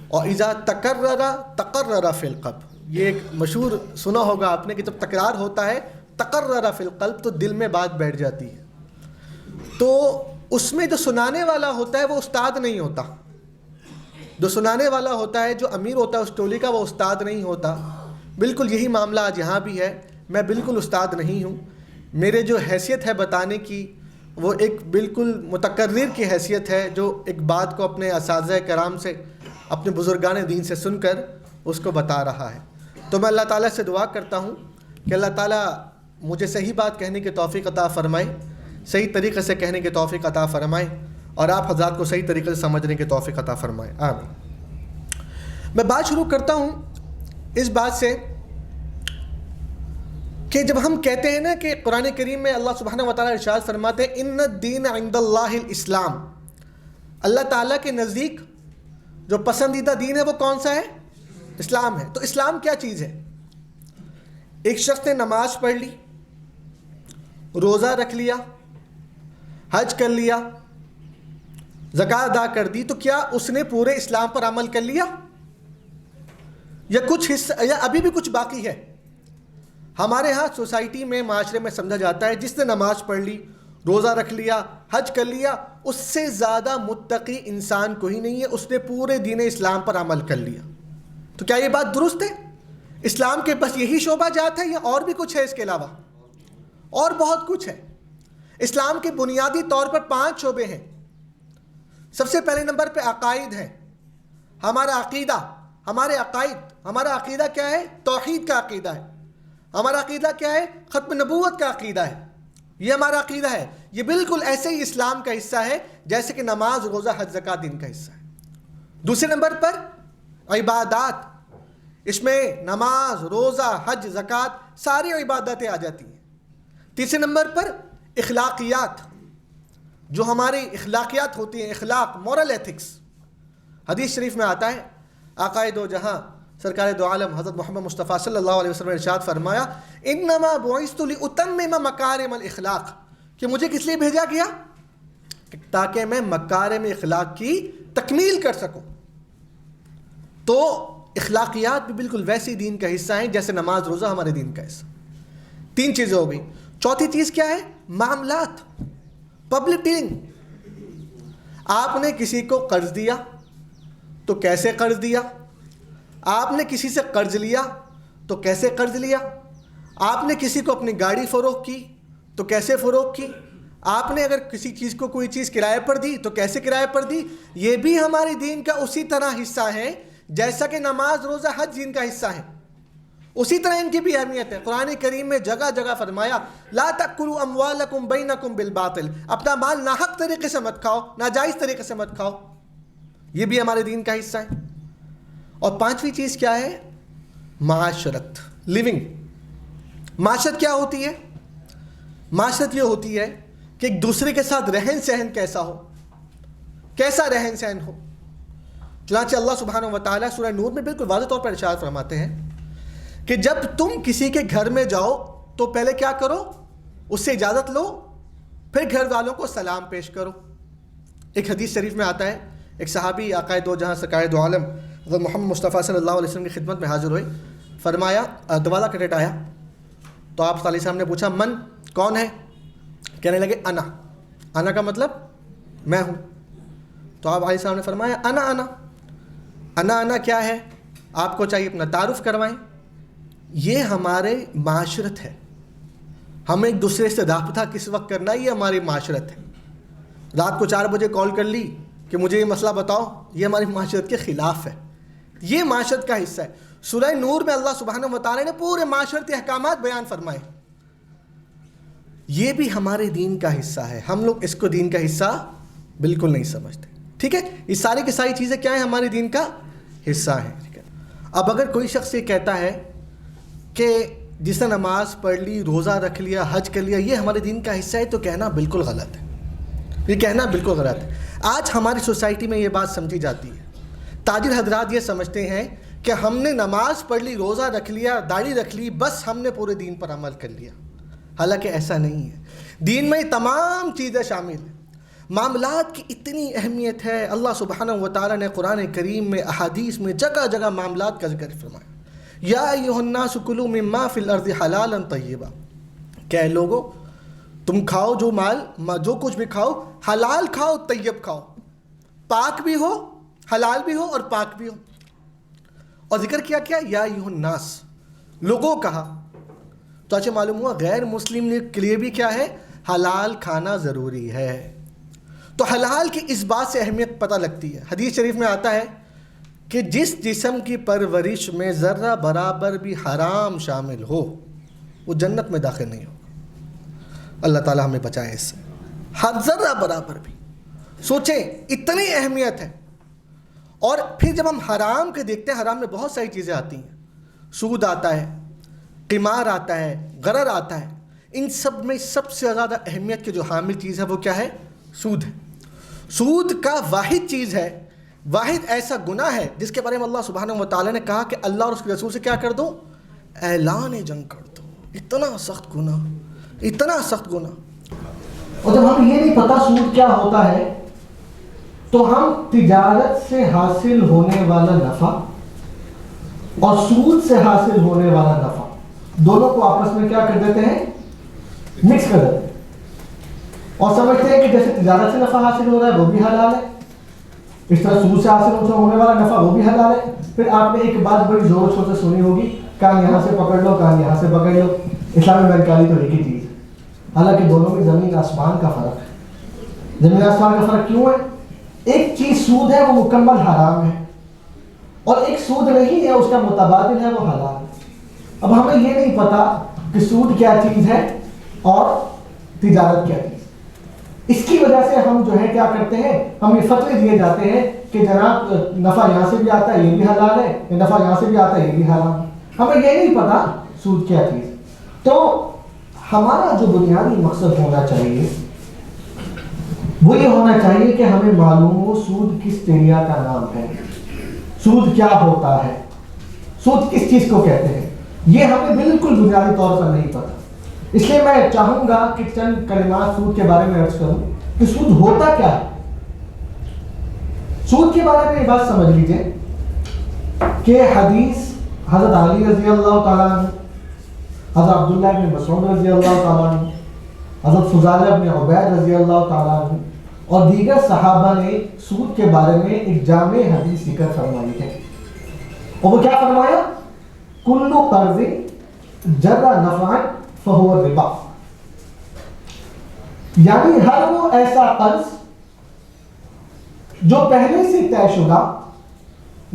اور اذا تقرر فی القلب، یہ ایک مشہور سنا ہوگا آپ نے کہ جب تکرار ہوتا ہے تقرر فی القلب، تو دل میں بات بیٹھ جاتی ہے. تو اس میں جو سنانے والا ہوتا ہے وہ استاد نہیں ہوتا. جو سنانے والا ہوتا ہے، جو امیر ہوتا ہے اس ٹولی کا، وہ استاد نہیں ہوتا. بالکل یہی معاملہ آج یہاں بھی ہے. میں بالکل استاد نہیں ہوں. میرے جو حیثیت ہے بتانے کی وہ ایک بالکل متکرر کی حیثیت ہے، جو ایک بات کو اپنے اساتذہ کرام سے، اپنے بزرگان دین سے سن کر اس کو بتا رہا ہے. تو میں اللہ تعالیٰ سے دعا کرتا ہوں کہ اللہ تعالیٰ مجھے صحیح بات کہنے کی توفیق عطا فرمائے، صحیح طریقے سے کہنے کی توفیق عطا فرمائے، اور آپ حضرات کو صحیح طریقے سے سمجھنے کی توفیق عطا فرمائے. آمین. میں بات شروع کرتا ہوں اس بات سے کہ جب ہم کہتے ہیں نا کہ قرآن کریم میں اللہ سبحانہ و تعالیٰ ارشاد فرماتے ہیں ان الدین عند اللہ الاسلام، اللہ تعالیٰ کے نزدیک جو پسندیدہ دین ہے وہ کون سا ہے؟ اسلام ہے. تو اسلام کیا چیز ہے؟ ایک شخص نے نماز پڑھ لی، روزہ رکھ لیا، حج کر لیا، زکوٰۃ ادا کر دی، تو کیا اس نے پورے اسلام پر عمل کر لیا یا کچھ حصہ، یا ابھی بھی کچھ باقی ہے؟ ہمارے ہاں سوسائٹی میں، معاشرے میں سمجھا جاتا ہے جس نے نماز پڑھ لی، روزہ رکھ لیا، حج کر لیا، اس سے زیادہ متقی انسان کوئی نہیں ہے، اس نے پورے دین اسلام پر عمل کر لیا. تو کیا یہ بات درست ہے؟ اسلام کے بس یہی شعبہ جات ہے یا اور بھی کچھ ہے اس کے علاوہ؟ اور بہت کچھ ہے. اسلام کے بنیادی طور پر 5 شعبے ہیں. سب سے پہلے نمبر پہ عقائد ہے. ہمارا عقیدہ، ہمارے عقائد، ہمارا عقیدہ کیا ہے؟ توحید کا عقیدہ ہے. ہمارا عقیدہ کیا ہے؟ ختم نبوت کا عقیدہ ہے. یہ ہمارا عقیدہ ہے. یہ بالکل ایسے ہی اسلام کا حصہ ہے جیسے کہ نماز، روزہ، حج، زکوٰۃ دین کا حصہ ہے. دوسرے نمبر پر عبادات. اس میں نماز، روزہ، حج، زکوٰۃ ساری عبادتیں آ جاتی ہیں. تیسرے نمبر پر اخلاقیات، جو ہماری اخلاقیات ہوتی ہیں، اخلاق، مورل ایتھکس. حدیث شریف میں آتا ہے، آقا دو جہاں سرکار دو عالم حضرت محمد مصطفیٰ صلی اللہ علیہ وسلم نے ارشاد فرمایا انما بعثت لاتمم مکارم الاخلاق، کہ مجھے کس لیے بھیجا گیا؟ تاکہ میں مکارم اخلاق کی تکمیل کر سکوں. تو اخلاقیات بھی بالکل ویسی دین کا حصہ ہیں جیسے نماز، روزہ ہمارے دین کا حصہ. 3 چیزیں ہو گئی. چوتھی چیز کیا ہے؟ معاملات، پبلک ڈیلنگ. آپ نے کسی کو قرض دیا تو کیسے قرض دیا؟ آپ نے کسی سے قرض لیا تو کیسے قرض لیا؟ آپ نے کسی کو اپنی گاڑی فروخت کی تو کیسے فروخت کی؟ آپ نے اگر کسی چیز کو کوئی چیز کرائے پر دی تو کیسے کرائے پر دی؟ یہ بھی ہمارے دین کا اسی طرح حصہ ہے جیسا کہ نماز، روزہ، حج دین کا حصہ ہے. اسی طرح ان کی بھی اہمیت ہے. قرآن کریم میں جگہ جگہ فرمایا لا تأکلوا اموالکم بینکم بالباطل، اپنا مال ناحق طریقے سے مت کھاؤ، ناجائز طریقے سے مت کھاؤ. یہ بھی ہمارے دین کا حصہ ہے. اور 5ویں چیز کیا ہے؟ معاشرت، لیونگ. معاشرت کیا ہوتی ہے؟ معاشرت یہ ہوتی ہے کہ ایک دوسرے کے ساتھ رہن سہن کیسا ہو، کیسا رہن سہن ہو. چنانچہ اللہ سبحانہ و تعالیٰ سورہ نور میں بالکل واضح طور پر ارشاد فرماتے ہیں کہ جب تم کسی کے گھر میں جاؤ تو پہلے کیا کرو؟ اس سے اجازت لو، پھر گھر والوں کو سلام پیش کرو. ایک حدیث شریف میں آتا ہے، ایک صحابی آقا دو جہاں سرکار دو عالم حضرت محمد مصطفیٰ صلی اللہ علیہ وسلم کی خدمت میں حاضر ہوئے. فرمایا دوالہ کٹیٹ آیا تو آپ صلی اللہ علیہ وسلم نے پوچھا من، کون ہے؟ کہنے لگے انا. انا کا مطلب میں ہوں. تو آپ علیہ السلام نے فرمایا انا انا. انا کیا ہے؟ آپ کو چاہیے اپنا تعارف کروائیں. یہ ہمارے معاشرت ہے. ہمیں ایک دوسرے سے رابطہ کس وقت کرنا، یہ ہماری معاشرت ہے. رات کو 4 بجے کال کر لی کہ مجھے یہ مسئلہ بتاؤ، یہ ہماری معاشرت کے خلاف ہے. یہ معاشرت کا حصہ ہے. سورہ نور میں اللہ سبحانہ و تعالیٰ نے پورے معاشرتی احکامات بیان فرمائے. یہ بھی ہمارے دین کا حصہ ہے. ہم لوگ اس کو دین کا حصہ بالکل نہیں سمجھتے. ٹھیک ہے, یہ ساری کی ساری چیزیں کیا ہیں؟ ہمارے دین کا حصہ ہیں. ٹھیک ہے. اب اگر کوئی شخص یہ کہتا ہے کہ جس نے نماز پڑھ لی, روزہ رکھ لیا, حج کر لیا, یہ ہمارے دین کا حصہ ہے, تو کہنا بالکل غلط ہے. یہ کہنا بالکل غلط ہے. آج ہماری سوسائٹی میں یہ بات سمجھی جاتی ہے. تاجر حضرات یہ سمجھتے ہیں کہ ہم نے نماز پڑھ لی, روزہ رکھ لیا, داڑھی رکھ لی, بس ہم نے پورے دین پر عمل کر لیا. حالانکہ ایسا نہیں ہے. دین میں تمام چیزیں شامل ہیں. معاملات کی اتنی اہمیت ہے. اللہ سبحانہ و تعالیٰ نے قرآن کریم میں, احادیث میں جگہ جگہ معاملات کا ذکر فرمایا. یا ایھا الناس کلوا مما فی الارض حلالا طیبا, کہ اے لوگو تم کھاؤ جو جو کچھ بھی کھاؤ, حلال کھاؤ, طیب کھاؤ, پاک بھی ہو, حلال بھی ہو اور پاک بھی ہو. اور ذکر کیا یا ایھا الناس, لوگوں کہا. تو اچھا معلوم ہوا غیر مسلم کے لیے بھی کیا ہے؟ حلال کھانا ضروری ہے. تو حلال کی اس بات سے اہمیت پتہ لگتی ہے. حدیث شریف میں آتا ہے کہ جس جسم کی پرورش میں ذرہ برابر بھی حرام شامل ہو وہ جنت میں داخل نہیں ہوگا. اللہ تعالیٰ ہمیں بچائے اس سے. ہر ذرہ برابر بھی. سوچیں اتنی اہمیت ہے. اور پھر جب ہم حرام کے دیکھتے ہیں, حرام میں بہت ساری چیزیں آتی ہیں. سود آتا ہے, قمار آتا ہے, غرر آتا ہے. ان سب میں سب سے زیادہ اہمیت کی جو حامل چیز ہے وہ کیا ہے؟ سود ہے. سود کا واحد چیز ہے, واحد ایسا گناہ ہے جس کے بارے میں اللہ سبحانہ و تعالیٰ نے کہا کہ اللہ اور اس کے رسول سے کیا کر دو؟ اعلان جنگ کر دو. اتنا سخت گناہ, اتنا سخت گناہ. اور جب ہمیں یہ نہیں پتا سود کیا ہوتا ہے تو ہم تجارت سے حاصل ہونے والا نفع اور سود سے حاصل ہونے والا نفع دونوں کو آپس میں کیا کر دیتے ہیں؟ مکس کر دیتے ہیں. اور سمجھتے ہیں کہ جیسے تجارت سے نفع حاصل ہو رہا ہے وہ بھی حلال ہے, اس طرح سود سے حاصل ہونے والا نفع وہ بھی حلال ہے. پھر آپ نے ایک بات بڑی زور شور سے سنی ہوگی, کان یہاں سے پکڑ لو, کان یہاں سے پکڑ لو. اسلامی بینکاری تو ایک ہی چیز ہے, حالانکہ دونوں میں زمین آسمان کا فرق ہے. زمین آسمان کا فرق کیوں ہے؟ ایک چیز سود ہے وہ مکمل حرام ہے, اور ایک سود نہیں ہے اس کا متبادل ہے وہ حلال ہے. اب ہمیں یہ نہیں پتا کہ سود کیا چیز ہے اور تجارت کیا چیز. اس کی وجہ سے ہم جو ہے کیا کرتے ہیں, ہم یہ فتوے دیے جاتے ہیں کہ جناب نفع یہاں سے بھی آتا ہے یہ بھی حلال ہے, نفع یہاں سے بھی آتا ہے یہ بھی حرام ہے. ہمیں یہ نہیں پتا سود کیا چیز. تو ہمارا جو بنیادی مقصد ہونا چاہیے وہ یہ ہونا چاہیے کہ ہمیں معلوم ہو سود کس ایریا کا نام ہے, سود کیا ہوتا ہے, سود کس چیز کو کہتے ہیں. یہ ہمیں بالکل بنیادی طور پر نہیں پتا. اس لیے میں چاہوں گا کہ چند کلمات سود کے بارے میں عرض کروں کہ سود ہوتا کیا ہے. سود کے بارے میں یہ بات سمجھ لیجئے کہ حدیث حضرت علی رضی اللہ تعالیٰ عنہ, حضرت عبداللہ بن مسعود رضی اللہ تعالیٰ عنہ, حضرت فضالہ بن عبید رضی اللہ تعالیٰ عنہ اور دیگر صحابہ نے سود کے بارے میں ایک جامع حدیث ذکر فرمائی ہے. اور وہ کیا فرمایا؟ کل قرض جر نفعا فہو ربا, یعنی ہر وہ ایسا قرض جو پہلے سے طے شدہ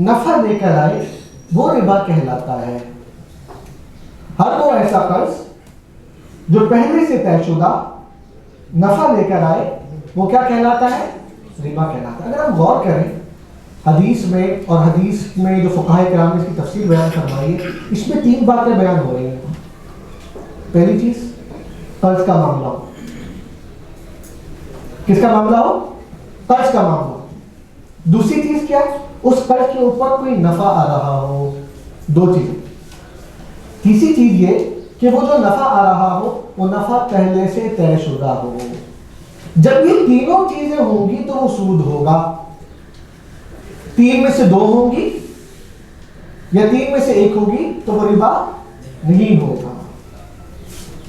نفع لے کر آئے وہ ربا کہلاتا ہے. ہر وہ ایسا قرض جو پہلے سے طے شدہ نفع لے کر آئے وہ کیا کہلاتا ہے؟ ربا کہلاتا ہے. اگر ہم غور کریں حدیث میں, اور حدیث میں جو فقہاء کرام نے اس کی تفسیر بیان فرمائی ہے, اس میں 3 باتیں بیان ہو رہی ہیں. پہلی چیز قرض کا معاملہ ہو. کس کا معاملہ ہو؟ قرض کا معاملہ. دوسری چیز کیا ہے؟ اس قرض کے اوپر کوئی نفع آ رہا ہو. 2 چیزیں. تیسری چیز یہ کہ وہ جو نفع آ رہا ہو وہ نفع پہلے سے طے شدہ ہو. جب یہ تینوں چیزیں ہوں گی تو وہ سود ہوگا. 3 میں سے 2 ہوں گی یا 3 میں سے 1 ہوگی تو وہ ربا نہیں ہوگا.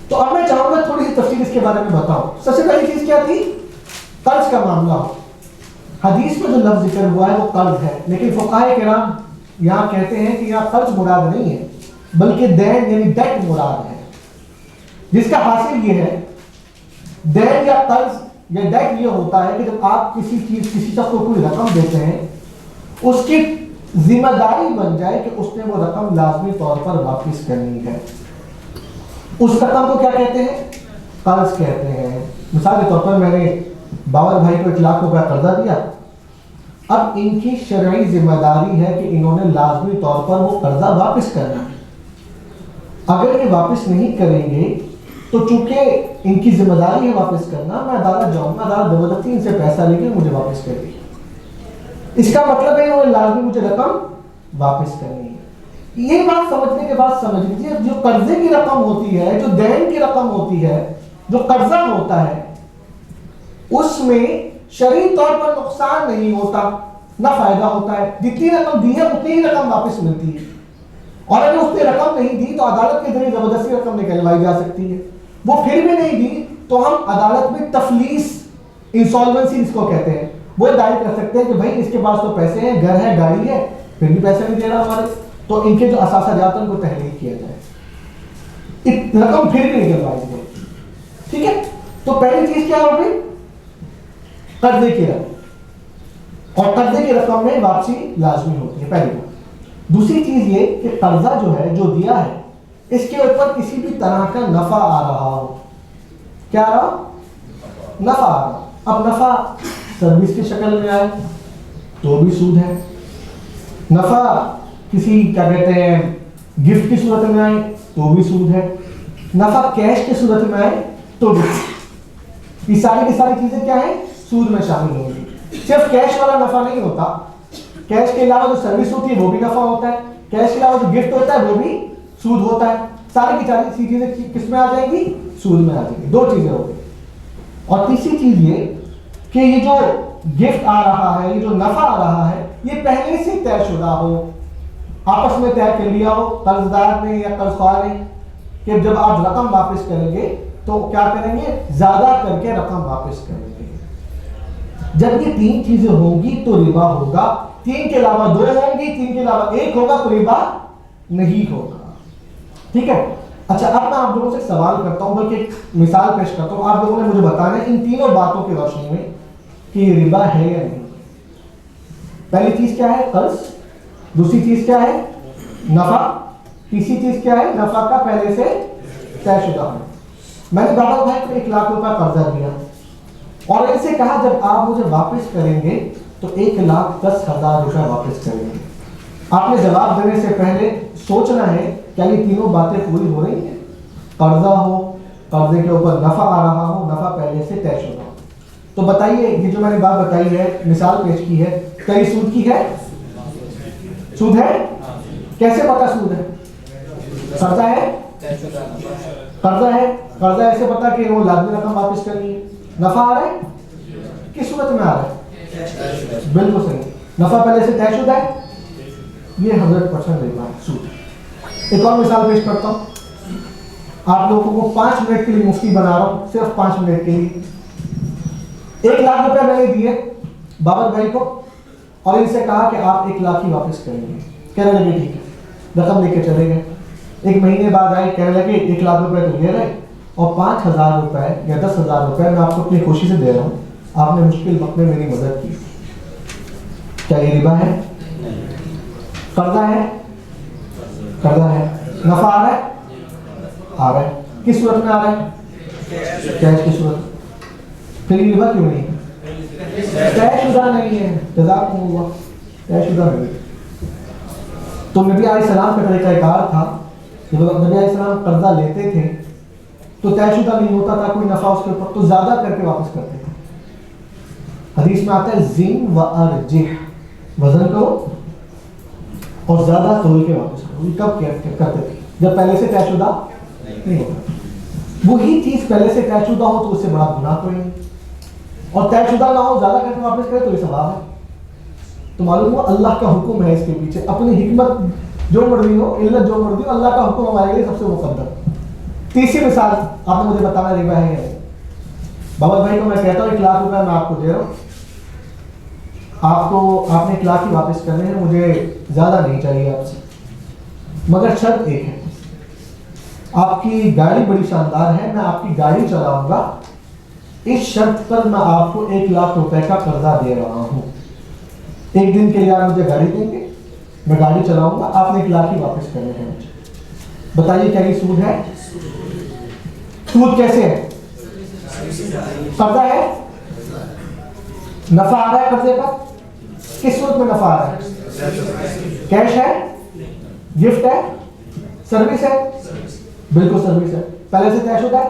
تو اب میں چاہوں گا تھوڑی سی تفصیل اس کے بارے میں بتاؤں. سب سے پہلی چیز کیا تھی؟ قرض کا معاملہ ہو. حدیث میں جو لفظ ذکر ہوا ہے وہ قرض ہے, لیکن فقہاء کرام یہاں کہتے ہیں کہ یہاں قرض مراد نہیں ہے بلکہ دین یعنی ڈیٹ مراد ہے, جس کا حاصل یہ ہے دین یا قرض یا ڈیٹ یہ ہوتا ہے کہ جب آپ کسی شخص کو کوئی رقم دیتے ہیں اس کی ذمہ داری بن جائے کہ اس نے وہ رقم لازمی طور پر واپس کرنی ہے. اس رقم کو کیا کہتے ہیں؟ قرض کہتے ہیں. مثال کے طور پر میں نے باور بھائی کو 1 لاکھ روپے قرضہ دیا. اب ان کی شرعی ذمہ داری ہے کہ انہوں نے لازمی طور پر وہ قرضہ واپس کرنا ہے. اگر یہ واپس نہیں کریں گے تو چونکہ ان کی ذمہ داری ہے واپس کرنا, میں عدالت جاؤں گا, عدالت زبردستی ان سے پیسہ لے کے مجھے واپس کر دے. اس کا مطلب ہے انہوں نے لازمی مجھے رقم واپس کرنی ہے. یہ بات سمجھنے کے بعد سمجھ لیجیے, جو قرضے کی رقم ہوتی ہے, جو دین کی رقم ہوتی ہے, جو قرضہ ہوتا ہے, اس میں شرعی طور پر نقصان نہیں ہوتا, نہ فائدہ ہوتا ہے. جتنی رقم دی ہے اتنی ہی رقم واپس ملتی ہے. اور اگر اس نے رقم نہیں دی تو عدالت کے ذریعے زبردستی رقم نکلوائی جا سکتی ہے. وہ پھر بھی نہیں دی تو ہم عدالت میں تفلیس, انسالوینسی اس کو کہتے ہیں, وہ دائر کر سکتے ہیں کہ بھائی اس کے پاس تو پیسے ہیں, گھر ہے, گاڑی ہے, پھر بھی پیسے نہیں دے رہا ہمارے, تو ان کے جو اثاثہ جات ہیں ان کو تحلیل کیا جائے, رقم پھر بھی نکلوائی جائے. ٹھیک ہے, تو پہلی چیز کیا ہوگی؟ قرضے کی رقم, اور قرضے کی رقم میں واپسی لازمی ہوتی ہے, پہلی بات. دوسری چیز یہ کہ قرضہ جو ہے, جو دیا ہے, اس کے اوپر کسی بھی طرح کا نفع آ رہا ہو. کیا آ رہا؟ نفع آ رہا. اب نفع سروس کی شکل میں آئے تو بھی سود ہے, نفع کسی کیا کہتے ہیں گفٹ کی صورت میں آئے تو بھی سود ہے, نفع کیش کی صورت میں آئے تو بھی. یہ ساری کی ساری چیزیں کیا ہیں؟ سود میں شامل ہوں گی. صرف کیش والا نفع نہیں ہوتا, کیش کے علاوہ جو سروس ہوتی ہے وہ بھی نفع ہوتا ہے, کیش کے علاوہ جو گفٹ ہوتا ہے وہ بھی سود ہوتا ہے. ساری کی ساری چیزیں کس میں آ جائیں گی؟ سود میں آ جائیں گی. 2 چیزیں ہو گئی. اور تیسری چیز یہ کہ یہ جو گفٹ آ رہا ہے, یہ جو نفع آ رہا ہے, یہ پہلے سے طے شدہ ہو, آپس میں طے کر لیا ہو قرض دار نے یا قرض خواہ نے کہ جب آپ رقم واپس کریں گے تو کیا کریں گے؟ زیادہ کر کے رقم واپس کریں گے. جب یہ 3 چیزیں ہوں گی تو ربا ہوگا. 3 کے علاوہ 2 ہوں گی, 3 کے علاوہ 1 ہوگا تو ربا نہیں ہوگا. ٹھیک ہے. اچھا, اب میں آپ لوگوں سے سوال کرتا ہوں, بلکہ ایک مثال پیش کرتا ہوں. آپ لوگوں نے مجھے بتانا ہے ان تینوں باتوں کی روشنی میں کہ یہ ربا ہے یا نہیں. پہلی چیز کیا ہے؟ قرض. دوسری چیز کیا ہے؟ نفع. تیسری چیز کیا ہے؟ نفع کا پہلے سے طے شدہ ہے. میں نے بابا بھائی کو 1 لاکھ روپے قرضہ دیا اور ان سے کہا جب آپ مجھے واپس کریں گے تو 1,10,000 روپے واپس کریں گے. آپ نے جواب دینے سے پہلے سوچنا ہے کیا یہ تینوں باتیں پوری ہو رہی ہیں؟ قرضہ ہو, قرضے کے اوپر نفع آ رہا ہو, نفع پہلے سے طے شدہ ہو. تو بتائیے, یہ جو میں نے بات بتائی ہے, مثال پیش کی ہے, کیا یہ سود کی ہے؟ سود ہے. کیسے پتا سود ہے؟ قرضہ ہے, قرضہ ہے. قرضہ ایسے پتا کہ وہ لازمی رقم واپس کرنی ہے. نفع آ رہا ہے, کس صورت میں آ رہا ہے؟ بالکل صحیح, نفع پہلے سے طے شدہ ہے. یہ 100% ربا ہے, سود. ایک اور مثال پیش کرتا ہوں. آپ لوگوں کو 5 منٹ کے لیے مفتی بنا رہا ہوں, صرف 5 منٹ کے لیے. 1 لاکھ روپے میں نے دیے بابر بھائی کو اور ان سے کہا کہ آپ 1 لاکھ ہی واپس کریں گے. کہنے لگے ٹھیک ہے, رقم لے کے چلے گئے. 1 مہینے بعد آئے, کہنے لگے 1 لاکھ روپے تو لے رہے اور 5,000 روپے یا 10,000 روپے میں آپ کو اپنی خوشی سے دے رہا ہوں, آپ نے مشکل وقت میں میری مدد کی. کیا یہ ربا ہے؟ قرضہ ہے, قرضہ ہے. نفع آ رہا ہے, آ رہا ہے. کس صورت میں آ رہا ہے؟ کیش کی صورت. پھر یہ ربا کیوں نہیں ہے؟ طے شدہ نہیں ہے. جزاکم اللہ, طے شدہ نہیں ہے. تو نبی علیہ السلام کا طریقہ کار تھا, جب نبی علیہ السلام قرضہ لیتے تھے تو طے شدہ نہیں ہوتا تھا کوئی نفع اس کے اوپر, تو زیادہ کر کے واپس کرتے تھے. حدیث میں آتا ہے زن و ارجح, وزن کرو اور زیادہ تول کے واپس کرو. یہ کب کرتے تھے؟ جب پہلے سے طے شدہ نہیں ہوتا. وہی چیز پہلے سے طے شدہ ہو تو اس سے بڑا گناہ کوئی نہیں, اور طے شدہ نہ ہو زیادہ کر کے واپس کرے تو یہ ثواب ہے. تو معلوم ہوا اللہ کا حکم ہے اس کے پیچھے, اپنی حکمت جو مرضی ہو, علت جو مرضی ہو, اللہ کا حکم ہمارے لیے سب سے مقدم. تیسری مثال آپ نے مجھے بتانا ربا ہے یا نہیں. بابر بھائی کو میں کہتا ہوں 1 لاکھ روپے میں آپ کو دے رہا ہوں, آپ نے 1 لاکھ ہی واپس کرنے ہیں, مجھے زیادہ نہیں چاہیے آپ سے, مگر شرط ایک ہے, آپ کی گاڑی بڑی شاندار ہے, میں آپ کی گاڑی چلاؤں گا, اس شرط پر میں آپ کو 1 لاکھ روپے کا قرضہ دے رہا ہوں. 1 دن کے لیے آپ مجھے گاڑی دیں گے, میں گاڑی چلاؤں گا، آپ نے 1 لاکھ ہی واپس کرنے ہیں مجھے. بتائیے کیا یہ سود ہے؟ سود کیسے ہے؟ قرضہ ہے، نفع آ رہا ہے قرضے پر. کس صورت میں نفع آ رہا ہے؟ کیش ہے، گفٹ ہے، سروس ہے؟ بالکل سروس ہے. پہلے سے طے شدہ ہے.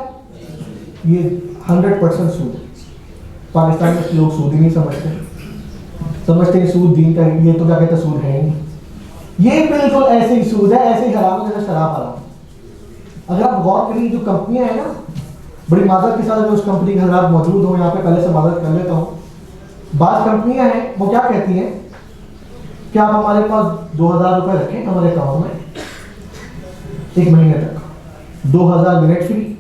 یہ 100% سود ہے. پاکستان میں لوگ سود ہی نہیں سمجھتے ہیں سود دین کا، یہ تو کیا کہتے ہیں سود ہے ہی نہیں. یہ بالکل ایسے ہی سود ہے، ایسے ہی حرام ہے جیسے شراب حرام ہے. اگر آپ غور کریں جو کمپنیاں ہیں نا، بڑی معذرت کے ساتھ اگر اس کمپنی کے حضرات موجود ہوں یہاں پہ، پہلے سے معذرت کر لیتا ہوں. بعض کمپنیاں ہیں وہ کیا کہتی ہیں کہ آپ ہمارے پاس 2000 روپے رکھیں ہمارے اکاؤنٹ میں 1 مہینے تک، 2000 منٹ فری،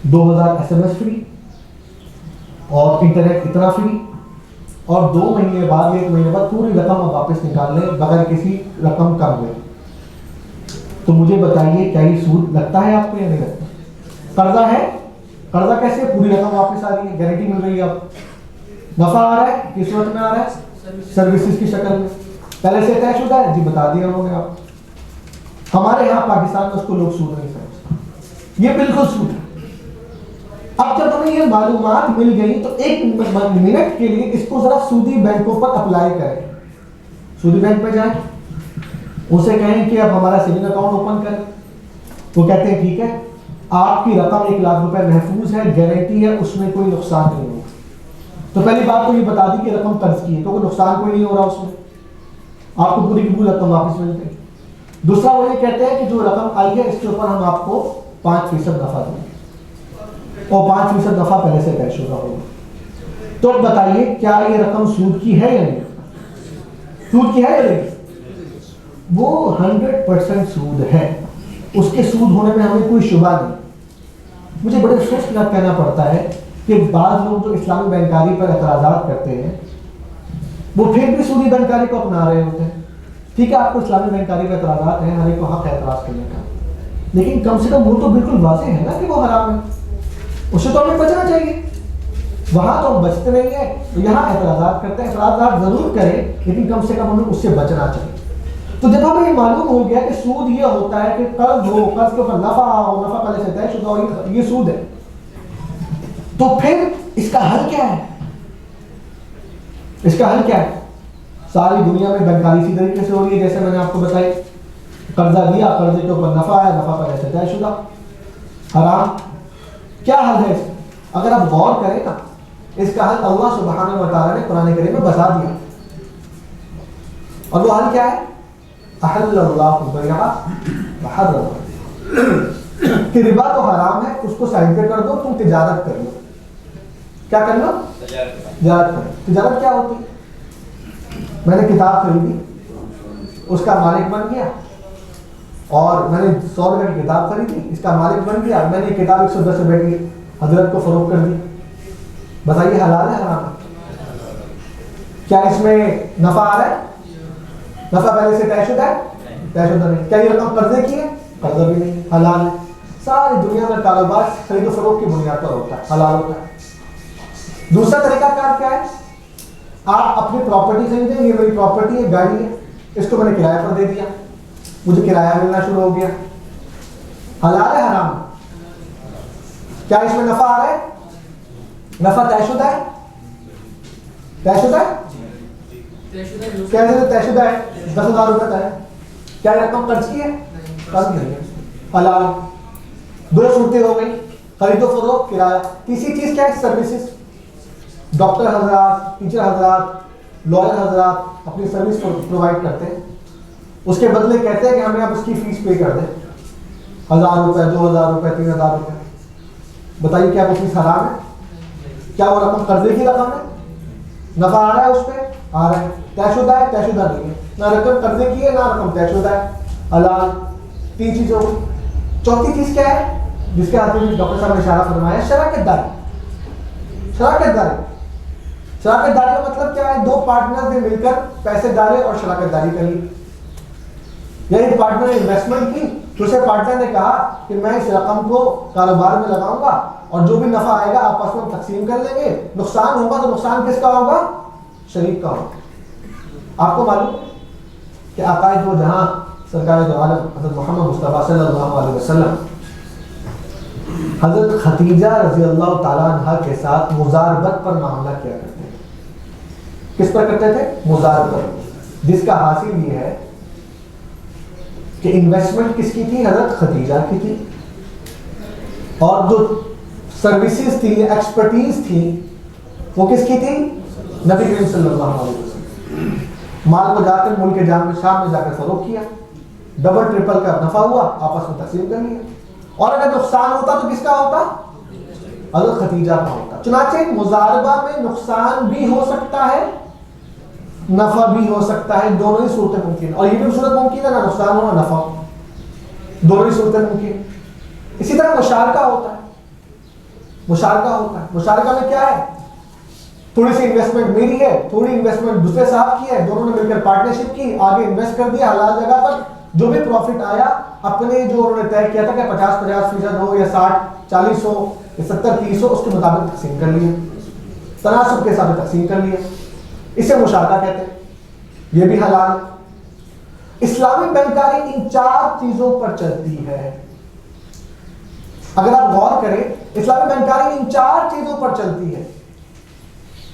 2000 SMS فری، اور انٹرنیٹ اتنا فری، اور 2 مہینے بعد 1 مہینے بعد پوری رقم آپ واپس نکال لیں بغیر کسی رقم کم ہوئے. تو مجھے بتائیے کیا یہ سود لگتا ہے آپ کو یا نہیں لگتا؟ قرضہ ہے. قرضہ کیسے؟ پوری رقم واپس آ رہی ہے، گارنٹی مل رہی ہے. اب نفع آ رہا ہے، کس صورت میں آ رہا ہے؟ سروسز کی شکل میں. پہلے سے طے شدہ ہے، جی بتا دیا انہوں نے آپ. ہمارے یہاں پاکستان میں اس کو لوگ سود نہیں سمجھتے. یہ بالکل سود ہے. اب جب ہمیں یہ معلومات مل گئی تو 1 منٹ کے لیے اس کو ذرا سودی بینکوں پر اپلائی کریں. سودی بینک پہ جائیں، اسے کہیں کہ اب ہمارا سیونگ اکاؤنٹ اوپن کریں. وہ کہتے ہیں ٹھیک ہے، آپ کی رقم 1 لاکھ روپے محفوظ ہے، گارنٹی ہے، اس میں کوئی نقصان نہیں ہوگا. تو پہلی بات تو یہ بتا دی کہ رقم قرض کی ہے تو کوئی نقصان کوئی نہیں ہو رہا اس میں، آپ کو پوری کی پوری رقم واپس مل گئی. دوسرا وہ یہ کہتے ہیں کہ جو رقم آئی ہے اس کے اوپر ہم آپ کو 5% نفع دیں گے، اور 5% نفع پہلے سے طے شدہ ہوگا. تو بتائیے کیا یہ رقم سود کی ہے یا نہیں؟ سود کی ہے یا نہیں؟ وہ 100% سود ہے. اس کے سود ہونے میں ہمیں کوئی شبہ نہیں. مجھے بڑے افسوس کے ساتھ کہنا پڑتا ہے کہ بعض لوگ جو اسلامی بینکاری پر اعتراضات کرتے ہیں وہ پھر بھی سودی بینکاری کو اپنا رہے ہوتے ہیں. ٹھیک ہے، آپ کو اسلامی بینکاری پر اعتراضات ہیں، ہر ایک کو حق ہے اعتراض کرنے کا، لیکن کم سے کم وہ تو بالکل واضح ہے نا کہ وہ حرام ہے. اس سے تو ہمیں بچنا چاہیے. وہاں تو ہم بچتے نہیں ہیں، یہاں اعتراضات کرتے ہیں. اعتراضات ضرور کریں لیکن کم سے کم ہمیں اس سے بچنا چاہیے. تو جب ہمیں یہ معلوم ہو گیا کہ سود یہ ہوتا ہے کہ قرض ہو، قرض کے اوپر نفع ہو، نفع پہلے سے طے شدہ ہو، یہ سود ہے، تو پھر اس کا حل کیا ہے؟ اس کا حل کیا ہے؟ ساری دنیا میں بینکاری اسی طریقے سے ہو رہی ہے جیسے میں نے آپ کو بتائی. قرضہ دیا، قرضے کے اوپر نفع ہے، نفع پہلے سے طے شدہ، حرام. کیا حل ہے اس کا؟ اگر آپ غور کریں نا، اس کا حل اللہ سبحانہ و تعالیٰ نے قرآن کریم میں بتا دیا. اور وہ حل کیا ہے؟ احل اللہ البیع وحرم الربا، کہ ربا تو حرام ہے، اس کو سائڈ پہ کر دو، تم تجارت کر لو. کیا کر لو؟ تجارت کرو. تجارت کیا ہوتی ہے؟ میں نے کتاب خریدی، اس کا مالک بن گیا، اور میں نے 100 روپے کی کتاب خریدی، اس کا مالک بن گیا، میں نے کتاب 110 روپے کی حضرت کو فروخت کر دی. بتائیے حلال ہے حرام ہے؟ کیا اس میں نفع آ رہا ہے؟ نفع پہلے سے طے شدہ ہے؟ طے شدہ نہیں. کیا یہ رقم قرضے کی ہے؟ قرضہ بھی نہیں، حلال ہے. ساری دنیا میں کاروبار خرید و فروخت کی بنیاد پر ہوتا ہے، حلال ہوتا ہے. دوسرا طریقہ کار کیا ہے؟ آپ اپنی پراپرٹی خریدیں، یہ میری پراپرٹی ہے، گاڑی ہے، اس کو میں نے کرایہ پر دے دیا، مجھے کرایہ ملنا شروع ہو گیا. حلال ہے حرام ہے؟ کیا اس میں نفع آ رہا ہے؟ نفع طے شدہ ہے؟ طے شدہ ہے؟ کیسے طے شدہ ہے؟ 10,000 روپے طے. کیا یہ رقم قرض کی ہے؟ قرض نہیں ہے، حلال. 2 صورتیں ہو گئی، خرید و فروخت، کرایہ. تیسری چیز کیا ہے؟ سروسز. ڈاکٹر حضرات، ٹیچر حضرات، لائر حضرات اپنی سروس پرووائڈ کرتے ہیں، اس کے بدلے کہتے ہیں کہ ہمیں آپ اس کی فیس پے کر دیں، 1000 روپے، 2000 روپے، 3000 روپے. بتائیے کیا وہ فیس حرام ہے؟ کیا وہ رقم قرضے کی رقم ہے؟ نفع آ رہا ہے اس پہ؟ آ رہا ہے. طے شدہ ہے؟ طے شدہ نہیں ہے. نہ رقم قرضے کی ہے نہ رقم طے شدہ ہے، حلال. 3 چیزیں ہو گئی. چوتھی چیز کیا ہے جس کے ہاتھ میں ڈاکٹر صاحب نے اشارہ فرمایا؟ شراکت داری. شراکت داری. شراکت داری کا مطلب کیا ہے؟ 2 پارٹنر نے مل کر پیسے ڈالے اور شراکت داری کر لی. یا ایک پارٹنر نے انویسٹمنٹ کی، دوسرے پارٹنر نے کہا کہ میں اس رقم کو کاروبار میں لگاؤں گا اور جو بھی نفع آئے گا آپس میں تقسیم کر لیں گے. نقصان ہوگا تو نقصان کس کا ہوگا؟ شریک کا ہوگا. آپ کو معلوم کہ عقائد و جہاں سرکار دو عالم حضرت محمد مصطفیٰ صلی اللہ علیہ وسلم حضرت خدیجہ رضی اللہ تعالیٰ عنہ کے ساتھ مزاربت پر معاملہ کیا کرتے تھے. کس پر کرتے تھے؟ مزاربت، جس کا حاصل یہ ہے کہ انویسٹمنٹ کس کی تھی؟ حضرت خدیجہ کی تھی، اور جو سروسز تھی، ایکسپرٹیز تھی، وہ کس کی تھی؟ نبی کریم صلی اللہ علیہ وسلم. مال کو جا کر ملک شام میں جا کر فروخت کیا، ڈبل ٹرپل کا نفع ہوا، آپس میں تقسیم کر لیا. اور اگر نقصان ہوتا تو کس کا ہوتا؟ حضرت خدیجہ کا ہوتا. چنانچہ مزاربہ میں نقصان بھی ہو سکتا ہے، نفع بھی ہو سکتا ہے، دونوں ہی صورتیں ممکن ہیں. اور یہ بھی صورت ممکن ہے نہ نقصان ہو نہ نفع ہو، دونوں ہی صورتیں ممکن ہیں. اسی طرح مشارکہ ہوتا ہے. مشارکہ میں کیا ہے؟ تھوڑی سی انویسٹمنٹ میری ہے، تھوڑی انویسٹمنٹ دوسرے صاحب کی ہے، دونوں نے مل کر پارٹنرشپ کی، آگے انویسٹ کر دیا حلال جگہ پر. جو بھی پروفٹ آیا اپنے جو انہوں نے طے کیا تھا کہ 50% ہو یا 60-40 ہو یا 70-30 ہو، اس کے مطابق تقسیم کر لیا، تناسب کے ساتھ تقسیم کر لیا. اسے مشارکہ کہتے ہیں. یہ بھی حلال ہے. اسلامی بینکاری ان 4 چیزوں پر چلتی ہے. اگر آپ غور کریں، اسلامی بینکاری ان 4 چیزوں پر چلتی ہے.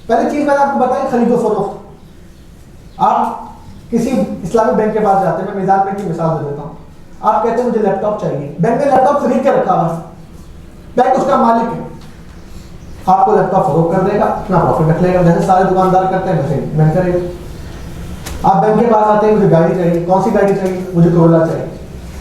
پہلی چیز میں نے آپ کو بتائی، خرید و فروخت. آپ کسی اسلامی بینک کے پاس جاتے ہیں، میں میزان بینک کی مثال دے دیتا ہوں. آپ کہتے ہیں مجھے لیپ ٹاپ چاہیے، بینک نے لیپ ٹاپ خرید کے رکھا ہوا ہے، بینک اس کا مالک ہے، آپ کو لیپ ٹاپ فروخت کر دے گا، اپنا پروفٹ رکھ لے گا، جیسے سارے دکاندار کرتے ہیں ویسے بینک کرے گا. آپ بینک کے پاس آتے ہیں، مجھے گاڑی چاہیے، کون سی گاڑی چاہیے؟ مجھے کرولا چاہیے.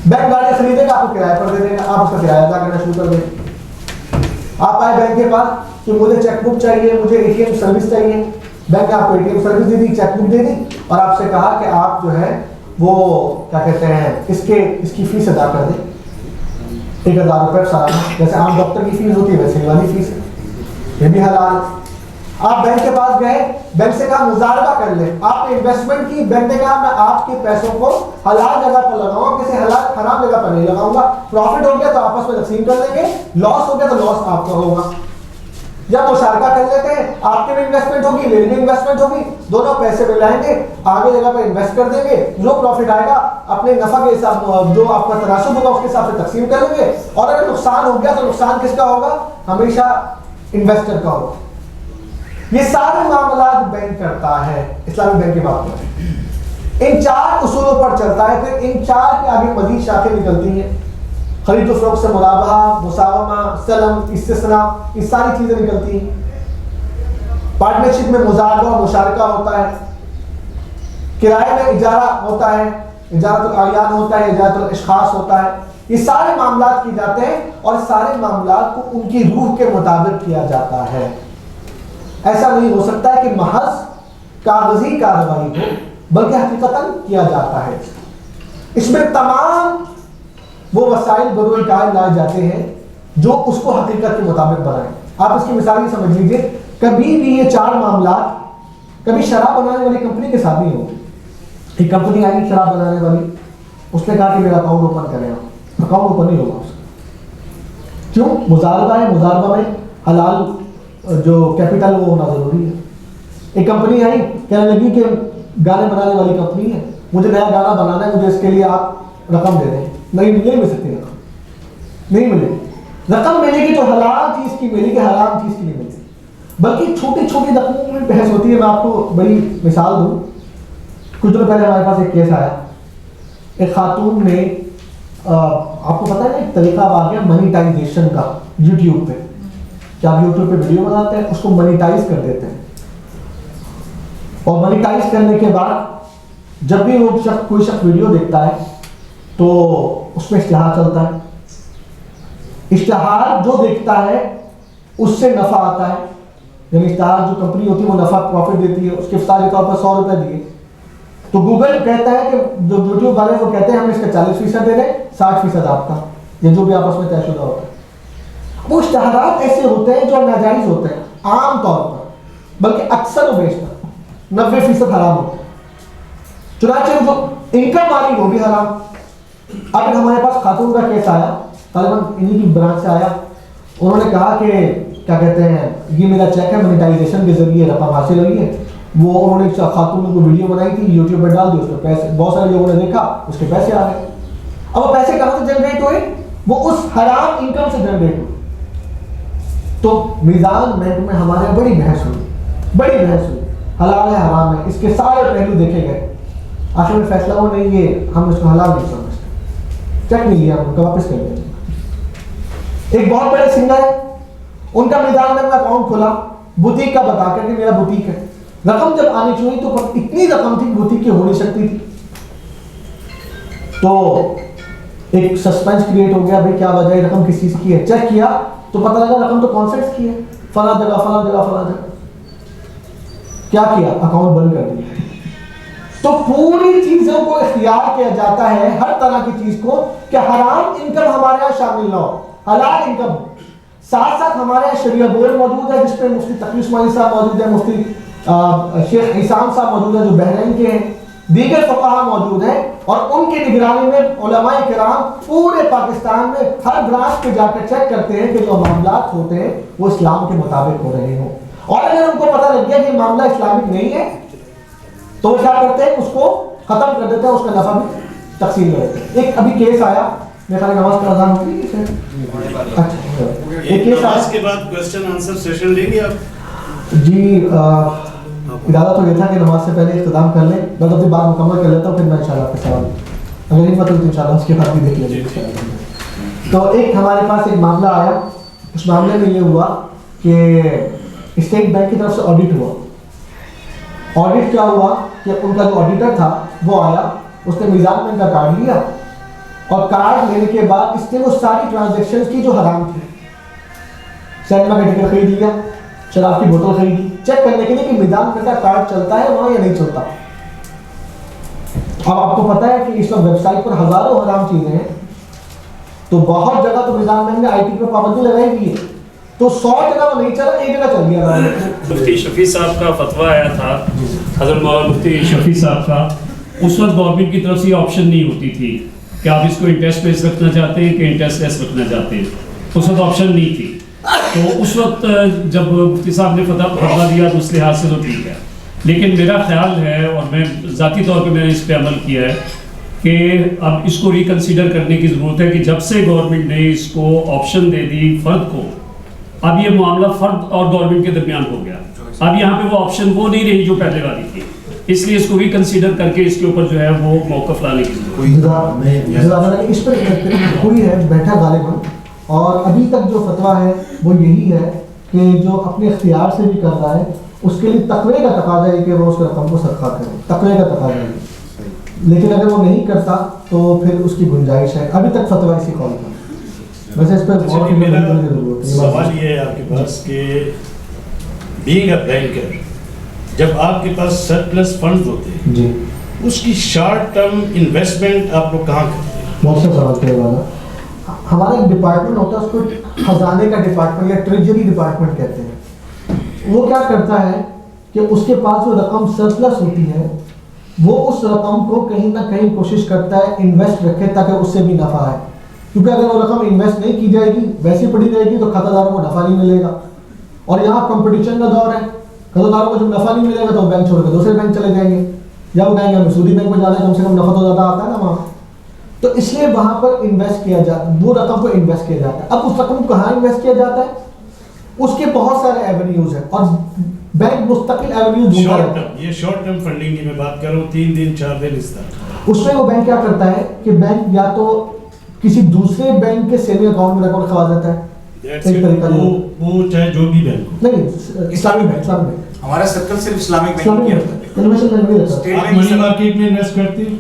بینک گاڑی خریدے گا، آپ کو کرایہ پر دے دے گا، آپ اس کا کرایہ ادا کرنا شروع کر دیں گے. آپ آئے بینک کے پاس کہ مجھے چیک بک چاہیے، مجھے ATM سروس چاہیے. بینک نے آپ کو ATM سروس دے دی، چیک بک دے دی، اور آپ سے کہا کہ آپ جو ہے وہ کیا کہتے ہیں اس کی فیس ادا کر دیں 1000 روپے سالانہ. جیسے عام ڈاکٹر کی فیس ہوتی ہے ویسے ہی والی فیس ہے. یہ بھی حلال. آپ بینک کے پاس گئے، بینک سے کہا مزاربہ کر لیں، آپ نے انویسٹمنٹ کی، بینک نے کہا میں آپ کے پیسوں کو حلال جگہ پر لگاؤں گا، کسی حرام جگہ پر نہیں لگاؤں گا. پروفٹ ہو گیا تو آپس میں تقسیم کر لیں گے، لاس ہو گیا تو لاس آپ کا ہوگا. جب مشارکہ کر لیتے ہیں، آپ کی بھی انویسٹمنٹ ہوگی، میری بھی انویسٹمنٹ ہوگی، دونوں پیسے ملائیں گے، آگے جگہ پر انویسٹ کر دیں گے، جو پروفٹ آئے گا اپنے نفع کے حساب، جو آپ کا تناسب ہوگا اس کے حساب سے تقسیم کر لیں گے. اور اگر نقصان ہو گیا تو نقصان کس کا ہوگا؟ ہمیشہ انویسٹر کا ہوگا. یہ سارے معاملات بینک کرتا ہے. اسلامی بینک کی بات کریں، ان 4 اصولوں پر چلتا ہے. پھر ان 4 کے آگے مزید شاخیں نکلتی ہیں. خرید و فروخت سے مرابحہ، مساومہ، سلم، استثناء، یہ ساری چیزیں نکلتی ہیں. پارٹنرشپ میں مزاربہ اور مشارکہ ہوتا ہے. کرائے میں اجارہ ہوتا ہے، اجارۃ الاعیان ہوتا ہے، اجارۃ الاشخاص ہوتا ہے. یہ سارے معاملات کیے جاتے ہیں اور سارے معاملات کو ان کی روح کے مطابق کیا جاتا ہے. ایسا نہیں ہو سکتا ہے کہ محض کاغذی کارروائی ہو، بلکہ حقیقتاً کیا جاتا ہے. اس میں تمام وہ وسائل بروئے کار لائے جاتے ہیں جو اس کو حقیقت کے مطابق بنائیں. آپ اس کی مثال ہی سمجھ لیجیے، کبھی بھی یہ 4 معاملات کبھی شراب بنانے والی کمپنی کے ساتھ نہیں ہوگی. ایک کمپنی آئی شراب بنانے والی، اس نے کہا کہ میرا اکاؤنٹ اوپن کریں، اکاؤنٹ اوپن نہیں ہوگا اس کا. کیوں؟ مزاربہ ہے، مزاربہ میں حلال جو کیپٹل وہ ہونا ضروری ہے. ایک کمپنی آئی کہنے لگی کہ گانے بنانے والی کمپنی ہے، مجھے نیا گانا بنانا ہے، مجھے اس کے لیے آپ رقم دے دیں. نہیں مل سکتی رقم، نہیں ملے. رقم ملے گی تو حلال چیز کی ملے گی، حرام چیز کی نہیں ملے گی. بلکہ چھوٹی چھوٹی رقموں میں بحث ہوتی ہے. میں آپ کو بڑی مثال دوں. کچھ دنوں پہلے ہمارے پاس ایک کیس آیا. ایک خاتون نے آپ کو پتہ ہے نا ایک طریقہ آ گیا منیٹائزیشن کا یوٹیوب پہ، کہ آپ یوٹیوب پہ ویڈیو بناتے ہیں، اس کو منیٹائز کر دیتے ہیں، اور منیٹائز کرنے کے بعد جب بھی وہ کوئی شخص ویڈیو دیکھتا ہے تو اس میں اشتہار چلتا ہے. اشتہار جو دیکھتا ہے اس سے نفع آتا ہے. یعنی اشتہار جو کمپنی ہوتی ہے وہ نفع پروفٹ دیتی ہے. اس کے افطار کے طور پر 100 روپے دیے تو گوگل کہتا ہے کہ جو یوٹیوب والے وہ کہتے ہیں ہم اس کا 40% دے دیں، 60% آپ کا، یہ جو بھی آپس میں طے شدہ ہوتا ہے. وہ اشتہارات ایسے ہوتے ہیں جو ناجائز ہوتے ہیں عام طور پر، بلکہ اکثر و بیشتر 90% حرام ہوتے ہیں. چنانچہ جو انکم والی وہ بھی حرام. اب ہمارے پاس خاتون کا کیس آیا، غالباً انہیں کی برانچ سے آیا. انہوں نے کہا کہ کیا کہتے ہیں یہ میرا چیک ہے، منیٹائزیشن کے ذریعے رقم حاصل ہوئی ہے، وہ انہوں نے خاتون نے کوئی ویڈیو بنائی تھی, یوٹیوب پہ ڈال دی, اس پہ پیسے بہت سارے لوگوں نے دیکھا, اس کے پیسے آ گئے. اب وہ پیسے کہاں سے جنریٹ ہوئے؟ وہ اس حرام انکم سے جنریٹ ہوئے. تو میزان بینک میں ہمارے بڑی بحث ہوئی, حلال ہے حرام ہے, اس کے سارے پہلو دیکھے گئے. آخر میں فیصلہ ہوا نہیں, یہ ہم اس کو حلال نہیں سمجھتے, چیک نہیں لیا, ان کا واپس کر دیا. ایک بہت بڑے سنگر ہے, ان کا میزان بینک میں اکاؤنٹ کھولا بوتیک کا بتا کر کہ میرا بوتیک ہے. رقم جب آنی چاہیے تو اتنی رقم تھی بوتیک کی ہو نہیں سکتی تھی. تو ایک سسپینس کریٹ ہو گیا, بھائی کیا وجہ ہے, رقم کس چیز کی ہے. چیک کیا تو پتہ لگا رقم تو کانسرٹس کی ہے, فلاں جگہ فلاں جگہ فلاں جگہ. کیا کیا؟ اکاؤنٹ بند کر دیا. تو پوری چیزوں کو اختیار کیا جاتا ہے, ہر طرح کی چیز کو, کہ حرام انکم ہمارے یہاں شامل نہ ہو, حلال انکم ہو. ساتھ ساتھ ہمارے یہاں شریعہ بورڈ موجود ہے جس پہ مفتی تقی عثمانی صاحب موجود ہے, مفتی شیخ احسان صاحب موجود ہے جو بحرین کے ہیں, دیگر فقہا موجود ہیں, اور ان کی نگرانی میں علماء کرام پورے پاکستان میں ہر برانچ پہ جا کر چیک کرتے ہیں کہ جو معاملات ہوتے ہیں وہ اسلام کے مطابق ہو رہے ہوں. اور اگر ان کو پتہ لگ گیا کہ معاملہ اسلامک نہیں ہے تو وہ کیا کرتے ہیں, اس کو ختم کر دیتے ہیں, اس کا نفع بھی تقسیم کر دیتے ہیں. ایک ابھی کیس آیا, میرے خیال نماز کا اذان ہوتی ہے, اچھا ایک کیس آیا, اس کے بعد کوسچن آنسر سیشن لیں گے آپ؟ جی ارادہ تو یہ تھا کہ نماز سے پہلے اختتام کر لیں, میں تو اپنی بات مکمل کر لیتا ہوں, پھر میں انشاءاللہ آپ کے سوال اگر نہیں پتہ تو انشاءاللہ اس کے بعد بھی دیکھ لیں گے. تو ایک ہمارے پاس ایک معاملہ آیا, اس معاملے میں یہ ہوا کہ اسٹیٹ بینک کی طرف سے آڈٹ ہوا. آڈٹ کیا ہوا کہ ان کا جو آڈیٹر تھا وہ آیا, اس نے میزان بینک کا کارڈ لیا, اور کارڈ لینے کے بعد اس نے وہ ساری ٹرانزیکشن کی جو حرام تھی, سینما کا ٹکٹ خرید لیا, شراب کی بوتل خریدی, چیک کرنے کے لیے کہ میزان بینک کا کارڈ چلتا ہے وہاں یا نہیں چلتا. اب آپ کو پتا ہے کہ اس وقت ویب سائٹ پر ہزاروں حرام چیزیں ہیں, تو بہت جگہ تو نظام بینک نے آئی ٹی پر پابندی لگائی ہوئی ہے, تو 100 جگہ وہ نہیں چلا, ایک جگہ چل گیا. مفتی شفیع صاحب کا فتویٰ آیا تھا, حضرت مولانا مفتی شفیع صاحب کا, اس وقت گورنمنٹ کی طرف سے یہ آپشن نہیں ہوتی تھی کہ آپ اس کو انٹرسٹ بیس رکھنا چاہتے ہیں کہ انٹرسٹ لیس رکھنا چاہتے ہیں, اس وقت آپشن نہیں تھی. تو اس وقت جب مفتی صاحب نے فتویٰ دیا تو اس لحاظ سے تو ٹھیک ہے, لیکن میرا خیال ہے, اور میں ذاتی طور پہ میں نے اس پہ عمل کیا ہے, کہ اب اس کو ریکنسیڈر کرنے کی ضرورت ہے کہ جب سے گورنمنٹ نے اس کو آپشن دے دی فرد کو, اب یہ معاملہ فرد اور گورنمنٹ کے درمیان ہو گیا. اب یہاں پہ وہ آپشن وہ نہیں رہی جو پہلے والی تھی, اس لیے اس کو ریکنسیڈر کر کے اس کے اوپر جو ہے وہ موقف لانے کی ضرورت ہے. اس پر ہوئی ہے بیٹھا غالباً, اور ابھی تک جو فتویٰ ہے وہ یہی ہے کہ جو اپنے اختیار سے بھی کر رہا ہے اس کے لیے تقوی کا تقاضا ہے کہ وہ اس رقم کو صدقہ کرے, تقوی کا تقاضا ہے. لیکن اگر وہ نہیں کرتا تو پھر اس کی گنجائش ہے. ابھی تک فتویٰ اسی قول کا. ویسے اس پر میرا سوال یہ ہے آپ کے پاس کہ بینگ اے بینکر, جب آپ کے پاس سرپلس فنڈ ہوتے ہیں جی, اس کی شارٹ ٹرم انویسٹمنٹ آپ لوگ کہاں کرتے ہیں؟ بہت سے سوال کرنے والا. ہمارا ایک ڈپارٹمنٹ ہوتا ہے, اس کو خزانے کا ڈپارٹمنٹ یا ٹریجری ڈپارٹمنٹ کہتے ہیں. وہ کیا کرتا ہے کہ اس کے پاس جو رقم سرپلس ہوتی ہے وہ اس رقم کو کہیں نہ کہیں کوشش کرتا ہے انویسٹ رکھے تاکہ اس سے بھی نفع آئے. کیونکہ اگر وہ رقم انویسٹ نہیں کی جائے گی, ویسی پڑی رہے گی, تو کھاتہ داروں کو نفع نہیں ملے گا. اور یہاں کمپٹیشن کا دور ہے, کھاتہ داروں کو جب نفع نہیں ملے گا تو وہ بینک چھوڑ کے دوسرے بینک چلے جائیں گے, یا وہ کہیں گے ہم سودی بینک میں جانا ہے, کم سے کم نفع تو زیادہ آتا ہے نا وہاں. تو اس لیے وہاں پر انویسٹ کیا جاتا ہے, وہ رقم کو انویسٹ کیا جاتا ہے. اب اس رقم کو کہاں انویسٹ کیا جاتا ہے, اس کے بہت سارے ایونیوز ہیں, اور بینک مستقل ایونیوز ڈھونڈتا ہے. یہ شارٹ ٹرم فنڈنگ کی میں بات کر رہا ہوں, 3 دن 4 دن اس طرح. اس میں وہ بینک کیا کرتا ہے کہ بینک یا تو کسی دوسرے بینک کے سیونگ اکاؤنٹ میں رقم رکھوا دیتا ہے, ایک طریقہ وہ چاہے جو بھی بینک ہو, نہیں اسلامی بینک, اسلامی بینک ہمارا سرکل صرف اسلامک بینک کی رہتا ہے. انویسٹمنٹ بینک نہیں رہتا, آپ منی مارکیٹ میں انویسٹ کرتے ہیں,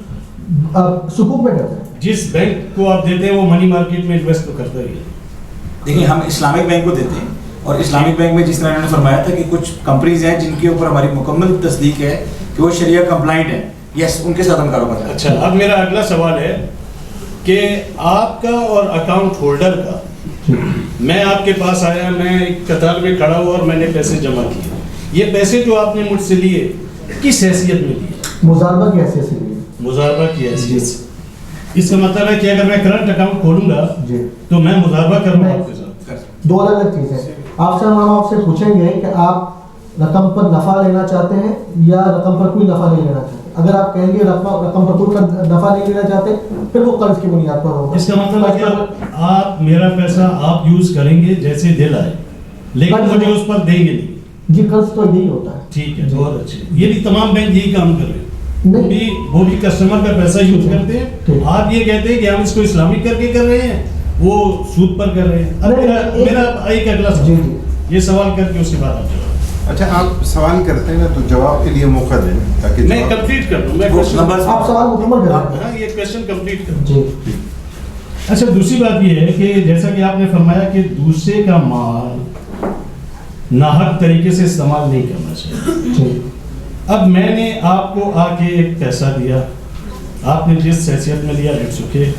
سکوک میں کرتے ہیں. جس بینک کو آپ دیتے ہیں وہ منی مارکیٹ میں انویسٹ تو کرتا ہی ہے. دیکھیں ہم اسلامک بینک کو دیتے ہیں, اور اسلامک بینک میں جس طرح انہوں نے فرمایا تھا کہ کچھ کمپنیز ہیں جن کے اوپر ہماری مکمل تصدیق ہے کہ وہ شریعہ کمپلائنٹ ہیں, یس ان کے ساتھ ہم کاروبار کرتے ہیں. اچھا, اب میرا اگلا سوال ہے کہ آپ کا اور اکاؤنٹ ہولڈر کا, میں آپ کے پاس آیا, میں ایک قطار میں کھڑا ہوا اور میں نے پیسے جمع کیے, یہ پیسے جو آپ نے مجھ سے لیے کس حیثیت میں لیے؟ مزاربہ کی حیثیت سے لیے. مزاربہ کی حیثیت سے. اس کا مطلب ہے کہ اگر میں کرنٹ اکاؤنٹ کھولوں گا جی تو میں مزاربہ کروں گا آپ کے ساتھ. دو الگ الگ چیزیں. آپ سے ہم آپ سے پوچھیں گے کہ آپ رقم پر نفع لینا چاہتے ہیں یا رقم پر کوئی نفع نہیں لینا چاہتے. اگر آپ کہیں گے رقم پر کوئی نفع نہیں لینا چاہتے پھر وہ قرض کی بنیاد پر ہوگا. اس کا مطلب ہے کہ آپ میرا پیسہ آپ یوز کریں گے جیسے دل آئے, لیکن مجھے اس پر دیں گے نہیں. جی قرض تو یہی ہوتا ہے. ٹھیک ہے, بہت اچھے. یہ بھی تمام بینک یہی کام کر رہے ہیں, وہ بھی کسٹمر کا پیسہ یوز کرتے ہیں. آپ یہ کہتے ہیں کہ ہم اس کو اسلامک کر کے کر رہے ہیں, وہ سود پر کر رہے ہیں. اب میرا ایک اگلا سوال, یہ سوال کر کے اس کے بعد آپ جواب. اچھا, آپ سوال کرتے ہیں نا تو جواب کے لیے موقع دیں تاکہ میں کمپلیٹ کر دوں. آپ سوال مکمل کریں. ہاں, یہ کویشچن کمپلیٹ کر. جی. اچھا, دوسری بات یہ ہے کہ جیسا کہ آپ نے فرمایا کہ دوسرے کا مال ناحق طریقے سے استعمال نہیں کرنا چاہیے. اب میں نے آپ کو آ کے ایک پیسہ دیا, آپ نے جس حیثیت میں لیا اٹس اوکے.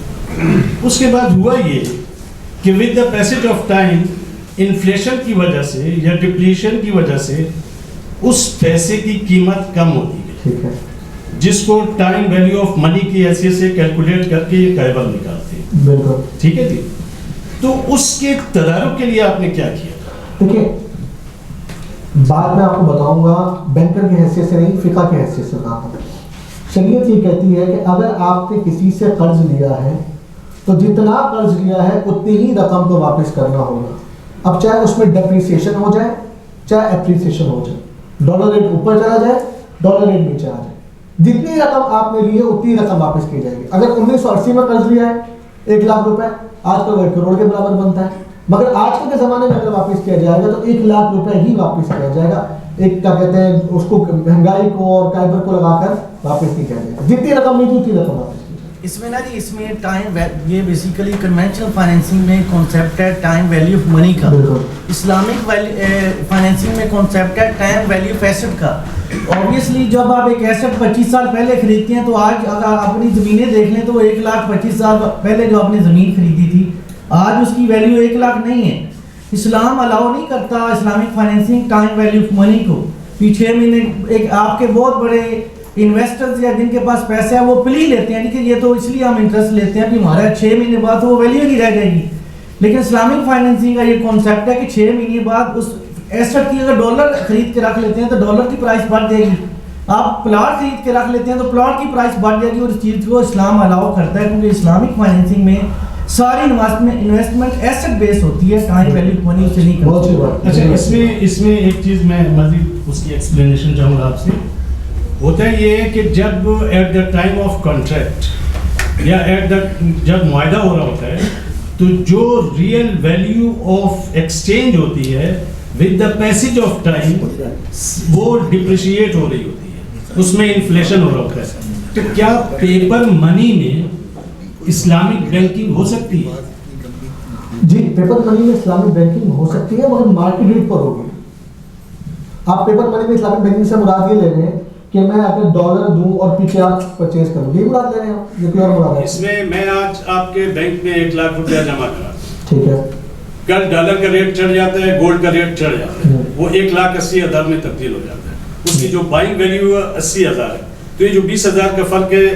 اس کے بعد ہوا یہ کہ with the passage of time inflation کی وجہ سے یا ڈپلیشن کی وجہ سے اس پیسے کی قیمت کم ہوتی ہے, جس کو ٹائم ویلیو آف منی کی حیثیت سے کیلکولیٹ کر کے یہ قیبل نکالتے ہیں. بالکل ٹھیک ہے جی. تو اس کے تدارک کے لیے آپ نے کیا کیا؟ دیکھیے, بات میں آپ کو بتاؤں گا بینکر کی حیثیت سے نہیں, فقہ کی حیثیت سے کہا تھا. شریعت یہ کہتی ہے کہ اگر آپ نے کسی سے قرض لیا ہے تو جتنا قرض لیا ہے اتنی ہی رقم کو واپس کرنا ہوگا. اب چاہے اس میں ڈیپریسیشن ہو جائے چاہے اپریسیشن ہو جائے, ڈالر ریٹ اوپر چلا جائے ڈالر ریٹ نیچے آ جائے, جتنی رقم آپ نے لی ہے اتنی رقم واپس کی جائے گی. اگر 1980 میں قرض لیا ہے 1 لاکھ روپے, آج کل وہ 1 کروڑ کے برابر بنتا ہے. مگر آج کل کے زمانے میں اگر واپس کیا جائے گا تو 1 لاکھ روپے ہی واپس کیا جائے گا. ایک کیا کہتے ہیں اس کو, مہنگائی کو اور قیمت کو لگا کر واپس نہیں کیا جائے گا. جتنی رقم لی تھی اتنی رقم واپس. اس میں نا جی, اس میں ٹائم, یہ بیسیکلی کنونشنل فائنینسنگ میں کانسیپٹ ہے ٹائم ویلیو آف منی کا. اسلامک فائنینسنگ میں کانسیپٹ ہے ٹائم ویلیو آف ایسٹ کا. اوبیسلی جب آپ ایک ایسٹ 25 سال پہلے خریدتے ہیں تو آج اگر آپ اپنی زمینیں دیکھ لیں تو وہ 1,25,000 پہلے جو آپ نے زمین خریدی تھی آج اس کی ویلیو 1 لاکھ نہیں ہے. اسلام الاؤ نہیں کرتا Islamic financing time value of money کو. 6 مہینے ایک آپ کے بہت بڑے انویسٹرز یا جن کے پاس پیسے ہے وہ پلی لیتے ہیں کہ یہ تو اس لیے ہم انٹرسٹ لیتے ہیں کہ ہمارا 6 مہینے بعد وہ ویلیو نہیں رہ جائے گی. لیکن اسلامک فائنینسنگ کا یہ کانسیپٹ ہے کہ 6 مہینے بعد اس ایسٹ کی اگر ڈالر خرید کے رکھ لیتے ہیں تو ڈالر کی پرائس بڑھ جائے گی. آپ پلاٹ خرید کے رکھ لیتے ہیں تو پلاٹ کی پرائس بڑھ جائے گی. اور اس چیز کو اسلام الاؤ کرتا ہے کیونکہ اسلامک فائنینسنگ میں ساری انویسٹمنٹ ایسٹ بیس ہوتی ہے, ٹائم ویلیو منی سے نہیں کرتی. اچھا, اس میں ایک چیز میں مزید اس کی ایکسپلینیشن چاہوں گا آپ سے. ہوتا ہے یہ کہ جب at the time of contract یا جب معاہدہ ہو رہا ہوتا ہے تو جو ریئل ویلیو آف ایکسچینج ہوتی ہے with the passage of time وہ ڈپریشیٹ ہو رہی ہوتی ہے, اس میں انفلیشن ہو رہا ہوتا ہے. تو کیا پیپر منی میں اسلامک بینکنگ ہو سکتی ہے؟ جی, پیپر منی میں اسلامک بینکنگ ہو سکتی ہے مگر مارکیٹ ریٹ پر ہوگی. آپ پیپر منی میں اسلامک بینکنگ سے مراد یہ لے رہے ہیں کہ میں اگر ڈالر دوں اور پیچھے آپ پرچیز کروں, یہ مراد لے رہے ہیں, یہ کوئی اور مراد ہے؟ اس میں آج آپ کے بینک میں 1 لاکھ روپیہ جمع کرا, ٹھیک ہے, کل ڈالر کا ریٹ چڑھ جاتا ہے, گولڈ کا ریٹ چڑھ جاتا ہے, وہ 1,80,000 میں تبدیل ہو جاتا ہے. اس کی جو بائنگ ویلیو 80,000 ہے, تو یہ جو 20,000 کا فرق ہے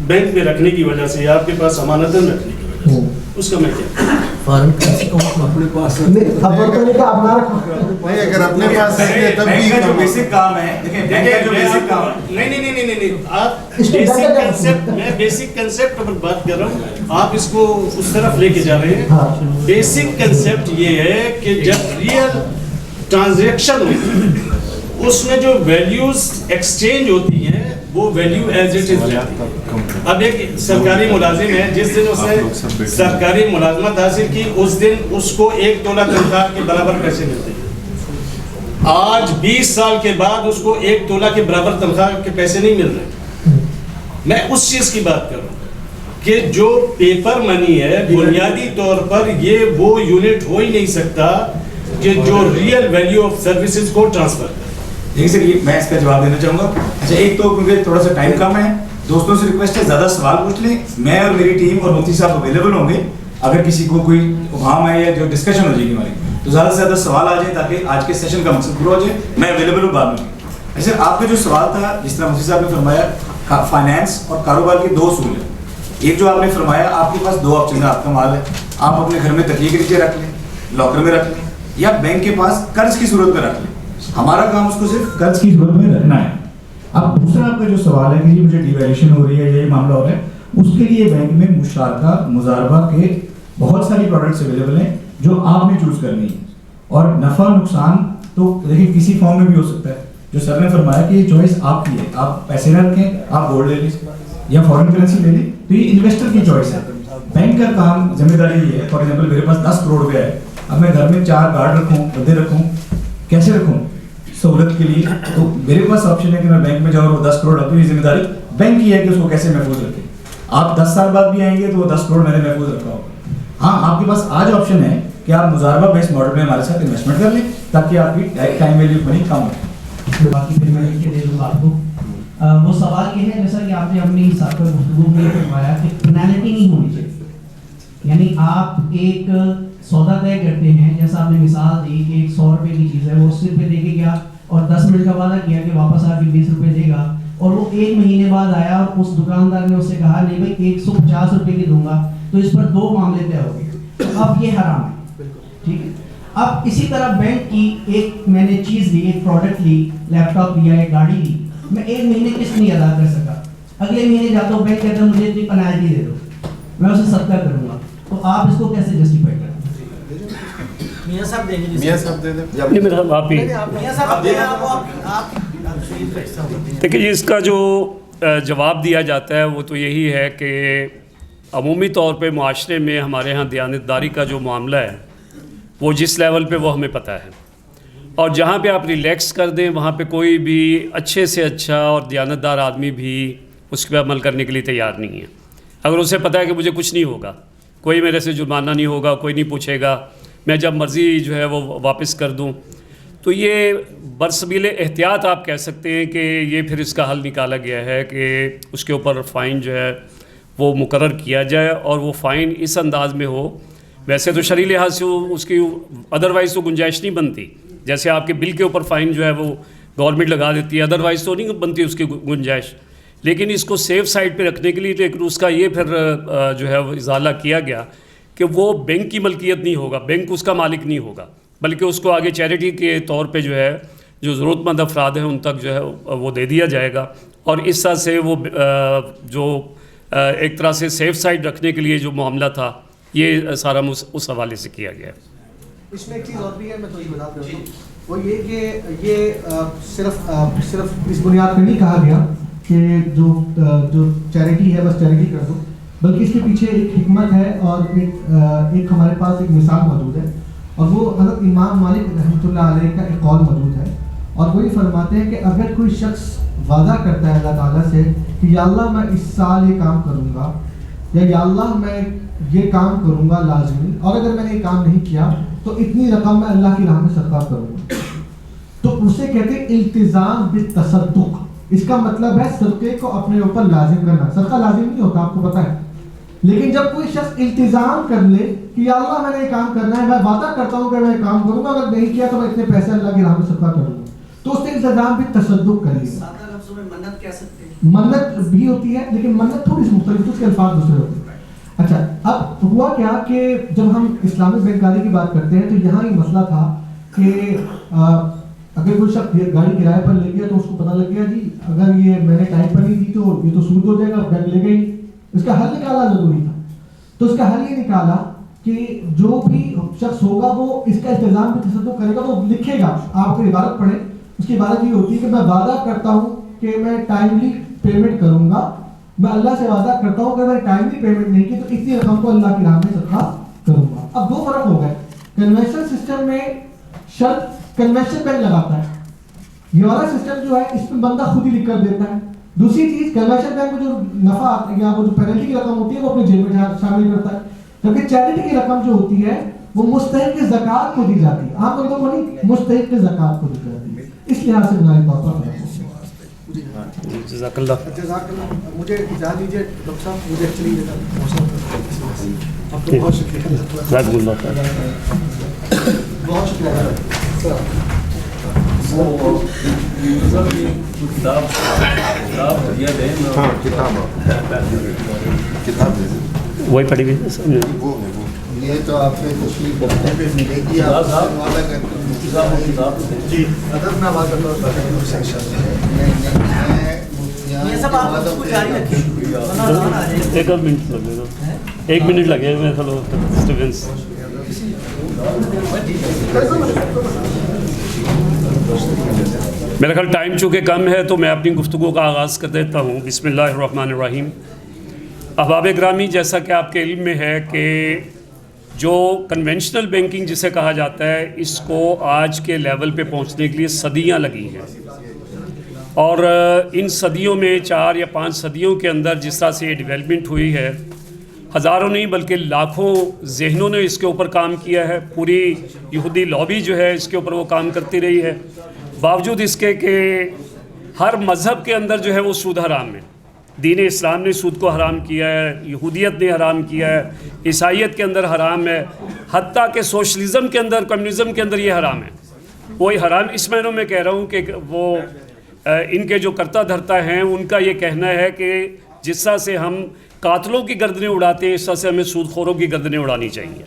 بینک میں رکھنے کی وجہ سے یا آپ کے پاس امانتاً رکھنے کی وجہ سے, اس کا میں کیا فارن کرنسی کو اپنے پاس نہیں اگر اپنے پاس جو بیسک کام ہے, نہیں, آپ میں بیسک کنسپٹ پر بات کر رہا ہوں, آپ اس کو اس طرف لے کے جا رہے ہیں. بیسک کنسپٹ یہ ہے کہ جب ریئل ٹرانزیکشن ہوتی ہے اس میں جو ویلیوز ایکسچینج ہوتی ہیں وہ ویلیو ایز اٹ از رہتی ہے. اب ایک سرکاری ملازم ہے, جس دن اس نے سرکاری ملازمت حاصل کی اس دن اس کو 1 تولہ تنخواہ کے برابر پیسے ملتے ہیں. آج 20 سال کے بعد اس کو 1 تولہ کے برابر تنخواہ کے پیسے نہیں مل رہے. میں اس چیز کی بات کر رہا ہوں کہ جو پیپر منی ہے بنیادی طور پر یہ وہ یونٹ ہو ہی نہیں سکتا کہ جو ریئل ویلیو آف سروسز کو ٹرانسفر کرے. دیکھیے سر, یہ میں اس کا جواب دینا چاہوں گا. اچھا, ایک تو کیونکہ تھوڑا سا ٹائم کم ہے, دوستوں سے ریکویسٹ ہے زیادہ سوال پوچھ لیں. میں اور میری ٹیم اور مفتی صاحب اویلیبل ہوں گے. اگر کسی کو کوئی ابہام ہے یا جو ڈسکشن ہو جائے گی ہماری تو زیادہ سے زیادہ سوال آ جائیں تاکہ آج کے سیشن کا مقصد پورا ہو جائے. میں اویلیبل ہوں بعد میں. اچھا, آپ کا جو سوال تھا, جس طرح مفتی صاحب نے فرمایا فائنینس اور کاروبار کے 2 اصول ہیں. ایک جو آپ نے فرمایا آپ کے پاس 2 آپشن ہیں, آپ کا مال ہے, آپ اپنے گھر میں تکیے کے نیچے رکھ لیں, لاکر میں رکھ لیں, یا بینک کے پاس قرض کی صورت میں رکھ لیں. ہمارا کام اس کو صرف قرض کی صورت میں رکھنا ہے. اب دوسرا آپ کا جو سوال ہے کہ جی مجھے ڈی ویلیویشن ہو رہی ہے یا یہ معاملہ ہو رہا ہے, اس کے لیے بینک میں مشترکہ مضاربہ کے بہت ساری پروڈکٹس اویلیبل ہیں جو آپ نے چوز کرنی ہے. اور نفع نقصان تو دیکھیں کسی فارم میں بھی ہو سکتا ہے. جو سر نے فرمایا کہ یہ چوائس آپ کی ہے, آپ پیسے نہ رکھیں, آپ گولڈ لے لیں یا فارن کرنسی لے لیں, تو یہ انویسٹر کی چوائس ہے. بینک کا کام ذمہ داری یہ ہے, فار ایگزامپل میرے پاس 10 کروڑ روپیہ ہے, اب میں گھر میں 4 گارڈ رکھوں, بندے رکھوں, کیسے رکھوں سہولت کے لیے؟ تو میرے پاس آپشن ہے کہ میں بینک میں جاؤں اور وہ 10 کروڑ رکھوں. یہ ذمہ داری بینک کی ہے کہ اس کو کیسے محفوظ رکھے. آپ 10 سال بعد بھی آئیں گے تو وہ 10 کروڑ میں نے محفوظ رکھا ہوگا. ہاں آپ کے پاس آج آپشن ہے کہ آپ مضاربہ بیس ماڈل میں ہمارے ساتھ انویسٹمنٹ کر لیں تاکہ آپ کی ٹائم ویلیو منی کم ہو. باقی پھر میں کے دے دوں آپ کو. وہ سوال یہ ہے جیسا کہ آپ نے اپنی سابقہ گفتگو میں فرمایا کہ پینالٹی نہیں ہونی چاہیے. یعنی آپ ایک سودا طے کرتے ہیں, جیسا آپ نے مثال دی کہ ایک 100 روپے کی چیز ہے, وہ 80 روپے دے کے گیا اور 10 منٹ کا وعدہ کیا کہ واپس آ کے 20 روپے دے گا, اور وہ 1 مہینے بعد آیا اور اس دکاندار نے اس سے کہا نہیں بھائی 150 روپے کی دوں گا, تو اس پر 2 معاملے طے ہو گئے. تو اب یہ حرام ہے, ٹھیک ہے. اب اسی طرح بینک کی ایک میں نے چیز لی, ایک پروڈکٹ لی, لیپ ٹاپ لیا, ایک گاڑی لی, میں 1 مہینے قسط نہیں ادا کر سکا, اگلے مہینے جاتا ہوں بینک کہتا ہے مجھے اتنی پینالٹی دے دو, میں اسے صدقہ کروں گا. تو آپ اس کو کیسے جسٹیفائی کریں؟ میاں صاحب دیں گے. میاں صاحب دے دیں. نہیں میرا آپ ہی میاں صاحب دیں آپ دیکھیے جی, اس کا جو جواب دیا جاتا ہے وہ تو یہی ہے کہ عمومی طور پہ معاشرے میں ہمارے ہاں دیانتداری کا جو معاملہ ہے وہ جس لیول پہ وہ ہمیں پتہ ہے, اور جہاں پہ آپ ریلیکس کر دیں وہاں پہ کوئی بھی اچھے سے اچھا اور دیانتدار آدمی بھی اس پہ عمل کرنے کے لیے تیار نہیں ہے. اگر اسے پتہ ہے کہ مجھے کچھ نہیں ہوگا, کوئی میرے سے جرمانہ نہیں ہوگا, کوئی نہیں پوچھے گا, میں جب مرضی جو ہے وہ واپس کر دوں, تو یہ برسبیل احتیاط آپ کہہ سکتے ہیں کہ یہ پھر اس کا حل نکالا گیا ہے کہ اس کے اوپر فائن جو ہے وہ مقرر کیا جائے, اور وہ فائن اس انداز میں ہو. ویسے تو شرعی لحاظ سے اس کی ادروائز تو گنجائش نہیں بنتی, جیسے آپ کے بل کے اوپر فائن جو ہے وہ گورنمنٹ لگا دیتی ہے, ادروائز تو نہیں بنتی اس کی گنجائش. لیکن اس کو سیف سائڈ پہ رکھنے کے لیے لیکن اس کا یہ پھر جو ہے وہ ازالہ کیا گیا کہ وہ بینک کی ملکیت نہیں ہوگا, بینک اس کا مالک نہیں ہوگا, بلکہ اس کو آگے چیریٹی کے طور پہ جو ہے جو ضرورت مند افراد ہیں ان تک جو ہے وہ دے دیا جائے گا. اور اس طرح سے وہ جو ایک طرح سے سیف سائڈ رکھنے کے لیے جو معاملہ تھا یہ سارا اس حوالے سے کیا گیا ہے. اس میں ایک چیز اور بھی ہے, میں تو یہ بتا دوں, وہ یہ کہ یہ صرف اس بنیاد پہ نہیں کہا گیا کہ جو چیریٹی ہے بس چیریٹی کر دو, بلکہ اس کے پیچھے ایک حکمت ہے اور ایک ہمارے پاس ایک مثال موجود ہے, اور وہ حضرت امام مالک رحمۃ اللہ علیہ کا ایک قول موجود ہے. اور وہ یہ فرماتے ہیں کہ اگر کوئی شخص وعدہ کرتا ہے اللہ تعالیٰ سے کہ یا اللہ میں اس سال یہ کام کروں گا, یا اللہ میں یہ کام کروں گا لازمی, اور اگر میں نے یہ کام نہیں کیا تو اتنی رقم میں اللہ کی راہ میں صدقہ کروں گا, تو اسے کہتے ہیں التزام بالتصدق. اس کا مطلب ہے صدقے کو اپنے اوپر لازم کرنا. صدقہ لازم نہیں ہوتا, آپ کو پتہ ہے, لیکن جب کوئی شخص التزام کر لے کہ یا اللہ میں نے یہ کام کرنا ہے, میں وعدہ کرتا ہوں کہ میں یہ کام کروں گا, اگر نہیں کیا تو میں اتنے پیسے اللہ کی راہ میں صدقہ کروں گا, تو اس نے التزام بھی تصدق کر لیا. منت کہہ سکتے ہیں, منت بھی ہوتی ہے لیکن منت تھوڑی سی مختلف, اس کے الفاظ دوسرے ہوتے ہیں. اچھا, اب ہوا کیا کہ جب ہم اسلامک بینکاری کی بات کرتے ہیں تو یہاں یہ مسئلہ تھا کہ اگر کوئی شخص گاڑی کرائے پر لے گیا تو اس کو پتہ لگ گیا جی اگر یہ میں نے ٹائم پر نہیں دی تو یہ تو سود ہو جائے گا, بینک لے گئی. اس کا حل نکالنا ضروری تھا, تو اس کا حل یہ نکالا کہ جو بھی شخص ہوگا وہ اس کا التزام بھی تصدق کرے گا, تو لکھے گا. آپ کو عبارت پڑھیں, اس کی عبارت یہ ہوتی ہے کہ میں وعدہ کرتا ہوں کہ میں ٹائملی پیمنٹ کروں گا, میں اللہ سے وعدہ کرتا ہوں کہ اگر ٹائملی پیمنٹ نہیں کی تو اتنی رقم کو اللہ کی راہ میں صدقہ کروں گا. اب 2 فرق ہو گئے. کنونشنل سسٹم میں شرط کنونشنل بینک لگاتا ہے, یہ والا سسٹم جو ہے اس میں بندہ خود ہی لکھ کر دیتا ہے. دوسری چیز کنونشنل بینک میں جو نفع یا وہ جو پینلٹی کی رقم ہوتی ہے وہ اپنے جیب میں شامل کرتا ہے, جبکہ چیریٹی کی رقم جو ہوتی ہے وہ مستحق زکوٰۃ کو دی جاتی ہے, عام بندوں کو نہیں, مستحق زکوٰۃ کو دی جاتی ہے. اس لحاظ سے بنائی طور پر جزاک اللہ. مجھے اجازت دیجیے ڈاکٹر صاحب, مجھے ایکچولی آپ کو بہت شکریہ, بہت شکریہ. وہی پڑھی ہوئی یہ تو آپ نے تشریف رکھنے پہ ملے گی آپ جی ادب میں بات کرتا ایک منٹ لگے میں ڈسٹربینس. میرا خیال ٹائم چونکہ کم ہے تو میں اپنی گفتگو کا آغاز کر دیتا ہوں. بسم اللہ الرحمن الرحیم. احباب گرامی، جیسا کہ آپ کے علم میں ہے کہ جو کنونشنل بینکنگ جسے کہا جاتا ہے، اس کو آج کے لیول پہ پہنچنے کے لیے صدیاں لگی ہیں، اور ان صدیوں میں 4 یا 5 صدیوں کے اندر جس طرح سے یہ ڈیولپمنٹ ہوئی ہے، ہزاروں نہیں بلکہ لاکھوں ذہنوں نے اس کے اوپر کام کیا ہے. پوری یہودی لابی جو ہے اس کے اوپر وہ کام کرتی رہی ہے، باوجود اس کے کہ ہر مذہب کے اندر جو ہے وہ سود حرام ہے. دین اسلام نے سود کو حرام کیا ہے، یہودیت نے حرام کیا ہے، عیسائیت کے اندر حرام ہے، حتیٰ کہ سوشلزم کے اندر، کمیونزم کے اندر یہ حرام ہے. وہی حرام اس معنوں میں کہہ رہا ہوں کہ وہ ان کے جو کرتا دھرتا ہیں ان کا یہ کہنا ہے کہ جس طرح سے ہم قاتلوں کی گردنیں اڑاتے ہیں، اس طرح سے ہمیں سود خوروں کی گردنیں اڑانی چاہیے.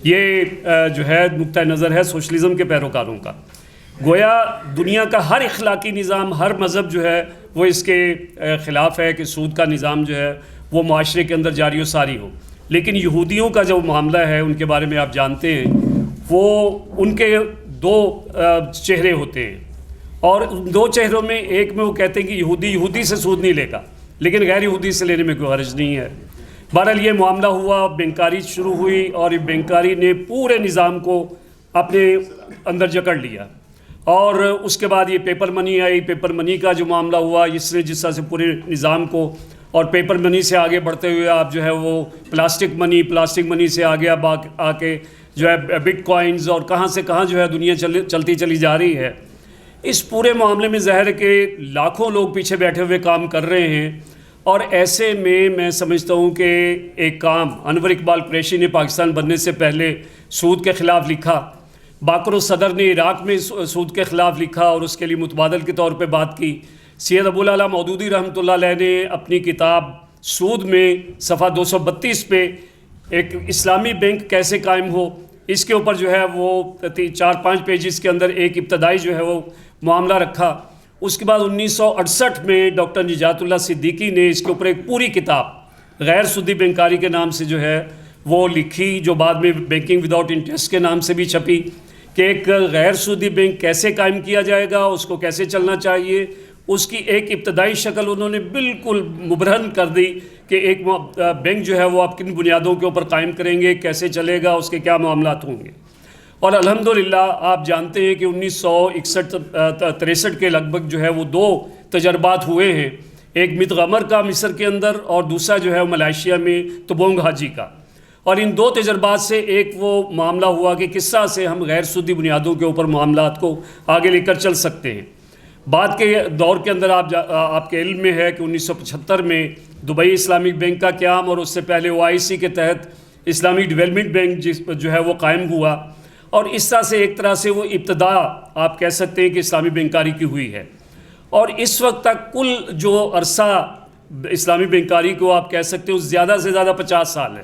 یہ جو ہے نقطہ نظر ہے سوشلزم کے پیروکاروں کا. گویا دنیا کا ہر اخلاقی نظام، ہر مذہب جو ہے وہ اس کے خلاف ہے کہ سود کا نظام جو ہے وہ معاشرے کے اندر جاری و ساری ہو. لیکن یہودیوں کا جو معاملہ ہے ان کے بارے میں آپ جانتے ہیں، وہ ان کے 2 چہرے ہوتے ہیں، اور 2 چہروں میں ایک میں وہ کہتے ہیں کہ یہودی سے سود نہیں لے گا، لیکن غیر یہودی سے لینے میں کوئی حرج نہیں ہے. بہرحال یہ معاملہ ہوا، بینکاری شروع ہوئی، اور یہ بینکاری نے پورے نظام کو اپنے اندر جکڑ لیا. اور اس کے بعد یہ پیپر منی آئی. پیپر منی کا جو معاملہ ہوا، اس نے جس طرح سے پورے نظام کو، اور پیپر منی سے آگے بڑھتے ہوئے آپ جو ہے وہ پلاسٹک منی سے آگے اب آ کے جو ہے بٹ کوائنز، اور کہاں سے کہاں جو ہے دنیا چلتی چلی جا رہی ہے. اس پورے معاملے میں ظاہر ہے کہ لاکھوں لوگ پیچھے بیٹھے ہوئے کام کر رہے ہیں. اور ایسے میں سمجھتا ہوں کہ ایک کام انور اقبال قریشی نے پاکستان بننے سے پہلے سود کے خلاف لکھا، باقر الصدر نے عراق میں سود کے خلاف لکھا اور اس کے لیے متبادل کے طور پہ بات کی. سید ابوالعلا مودودی رحمۃ اللہ علیہ نے اپنی کتاب سود میں صفحہ 232 پہ ایک اسلامی بینک کیسے قائم ہو، اس کے اوپر جو ہے وہ 4-5 پیجز کے اندر ایک ابتدائی جو ہے وہ معاملہ رکھا. اس کے بعد 1968 میں ڈاکٹر نجات اللہ صدیقی نے اس کے اوپر ایک پوری کتاب غیر سودی بینکاری کے نام سے جو ہے وہ لکھی، جو بعد میں بینکنگ وداؤٹ انٹرسٹ کے نام سے بھی چھپی، کہ ایک غیر سودی بینک کیسے قائم کیا جائے گا، اس کو کیسے چلنا چاہیے. اس کی ایک ابتدائی شکل انہوں نے بالکل مبرہن کر دی کہ ایک بینک جو ہے وہ آپ کن بنیادوں کے اوپر قائم کریں گے، کیسے چلے گا، اس کے کیا معاملات ہوں گے. اور الحمدللہ آپ جانتے ہیں کہ 1961-63 کے لگ بھگ جو ہے وہ 2 تجربات ہوئے ہیں، ایک متغمر کا مصر کے اندر، اور دوسرا جو ہے ملائیشیا میں تبونگ حاجی کا. اور ان 2 تجربات سے ایک وہ معاملہ ہوا کہ کس طرح سے ہم غیر سودی بنیادوں کے اوپر معاملات کو آگے لے کر چل سکتے ہیں. بعد کے دور کے اندر آپ کے علم میں ہے کہ 1975 میں دبئی اسلامک بینک کا قیام، اور اس سے پہلے OIC کے تحت اسلامک ڈیولپمنٹ بینک جو ہے وہ قائم ہوا. اور اس طرح سے ایک طرح سے وہ ابتدا آپ کہہ سکتے ہیں کہ اسلامی بینکاری کی ہوئی ہے. اور اس وقت تک کل جو عرصہ اسلامی بینکاری کو آپ کہہ سکتے ہیں زیادہ سے زیادہ 50 سال ہے.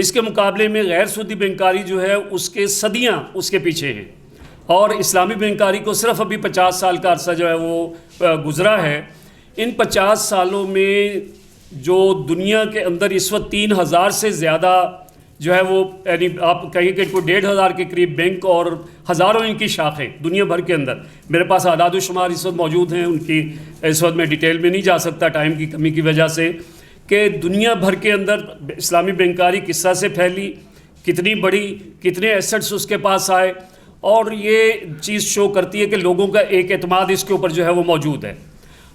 اس کے مقابلے میں غیر سودی بینکاری جو ہے اس کے صدیاں اس کے پیچھے ہیں، اور اسلامی بینکاری کو صرف ابھی 50 سال کا عرصہ جو ہے وہ گزرا ہے. ان 50 سالوں میں جو دنیا کے اندر اس وقت 3000 سے زیادہ جو ہے وہ، یعنی آپ کہیں کہ کوئی 1500 کے قریب بینک اور ہزاروں ان کی شاخیں دنیا بھر کے اندر. میرے پاس اعداد و شمار اس وقت موجود ہیں، ان کی اس وقت میں ڈیٹیل میں نہیں جا سکتا ٹائم کی کمی کی وجہ سے، کہ دنیا بھر کے اندر اسلامی بینکاری کس طرح سے پھیلی، کتنی بڑی، کتنے ایسٹس اس کے پاس آئے. اور یہ چیز شو کرتی ہے کہ لوگوں کا ایک اعتماد اس کے اوپر جو ہے وہ موجود ہے،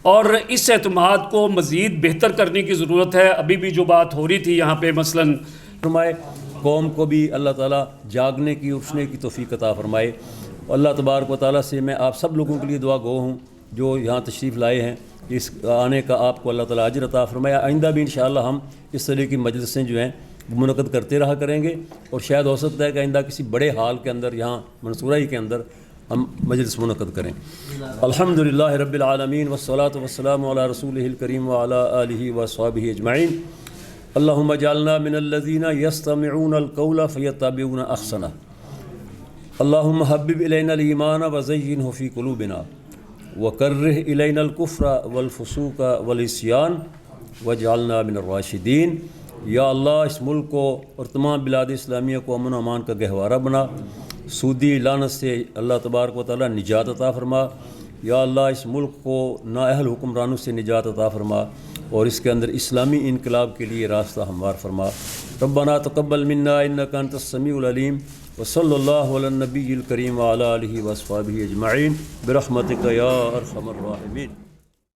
اور اس اعتماد کو مزید بہتر کرنے کی ضرورت ہے. ابھی بھی جو بات ہو رہی تھی یہاں پہ مثلاً فرمائے، قوم کو بھی اللہ تعالیٰ جاگنے کی، اٹھنے کی توفیق عطا فرمائے. اللہ تبارک و تعالیٰ سے میں آپ سب لوگوں کے لیے دعا گو ہوں جو یہاں تشریف لائے ہیں، اس آنے کا آپ کو اللہ تعالیٰ اجر عطا فرمائے. آئندہ بھی انشاءاللہ ہم اس طرح کی مجلسیں جو ہیں منعقد کرتے رہا کریں گے، اور شاید ہو سکتا ہے کہ آئندہ کسی بڑے حال کے اندر یہاں منصورہ کے اندر ہم مجلس منعقد کریں. الحمدللہ رب العالمین والصلاة والسلام علی رسولہ الکریم وعلی آلہ وصحبہ اجمعین. اللہم اجعلنا من الذین یستمعون القول فیتبعون احسنہ اللہم حبب الینا الایمان وزینہ فی قلوبنا وکرہ الینا الکفر والفسوق والعصیان واجعلنا من الراشدین۔ یا اللہ اس ملک کو اور تمام بلاد اسلامیہ کو امن و امان کا گہوارہ بنا، سودی لعنت سے اللہ تبارک و تعالیٰ نجات عطا فرما۔ یا اللہ اس ملک کو نااہل حکمرانوں سے نجات عطا فرما اور اس کے اندر اسلامی انقلاب کے لیے راستہ ہموار فرما۔ ربنا تقبل منا انک انت السمیع العلیم وصلی اللہ علی النبی الکریم وعلی آلہ واصحابہ اجمعین برحمتک یا ارحم الراحمین۔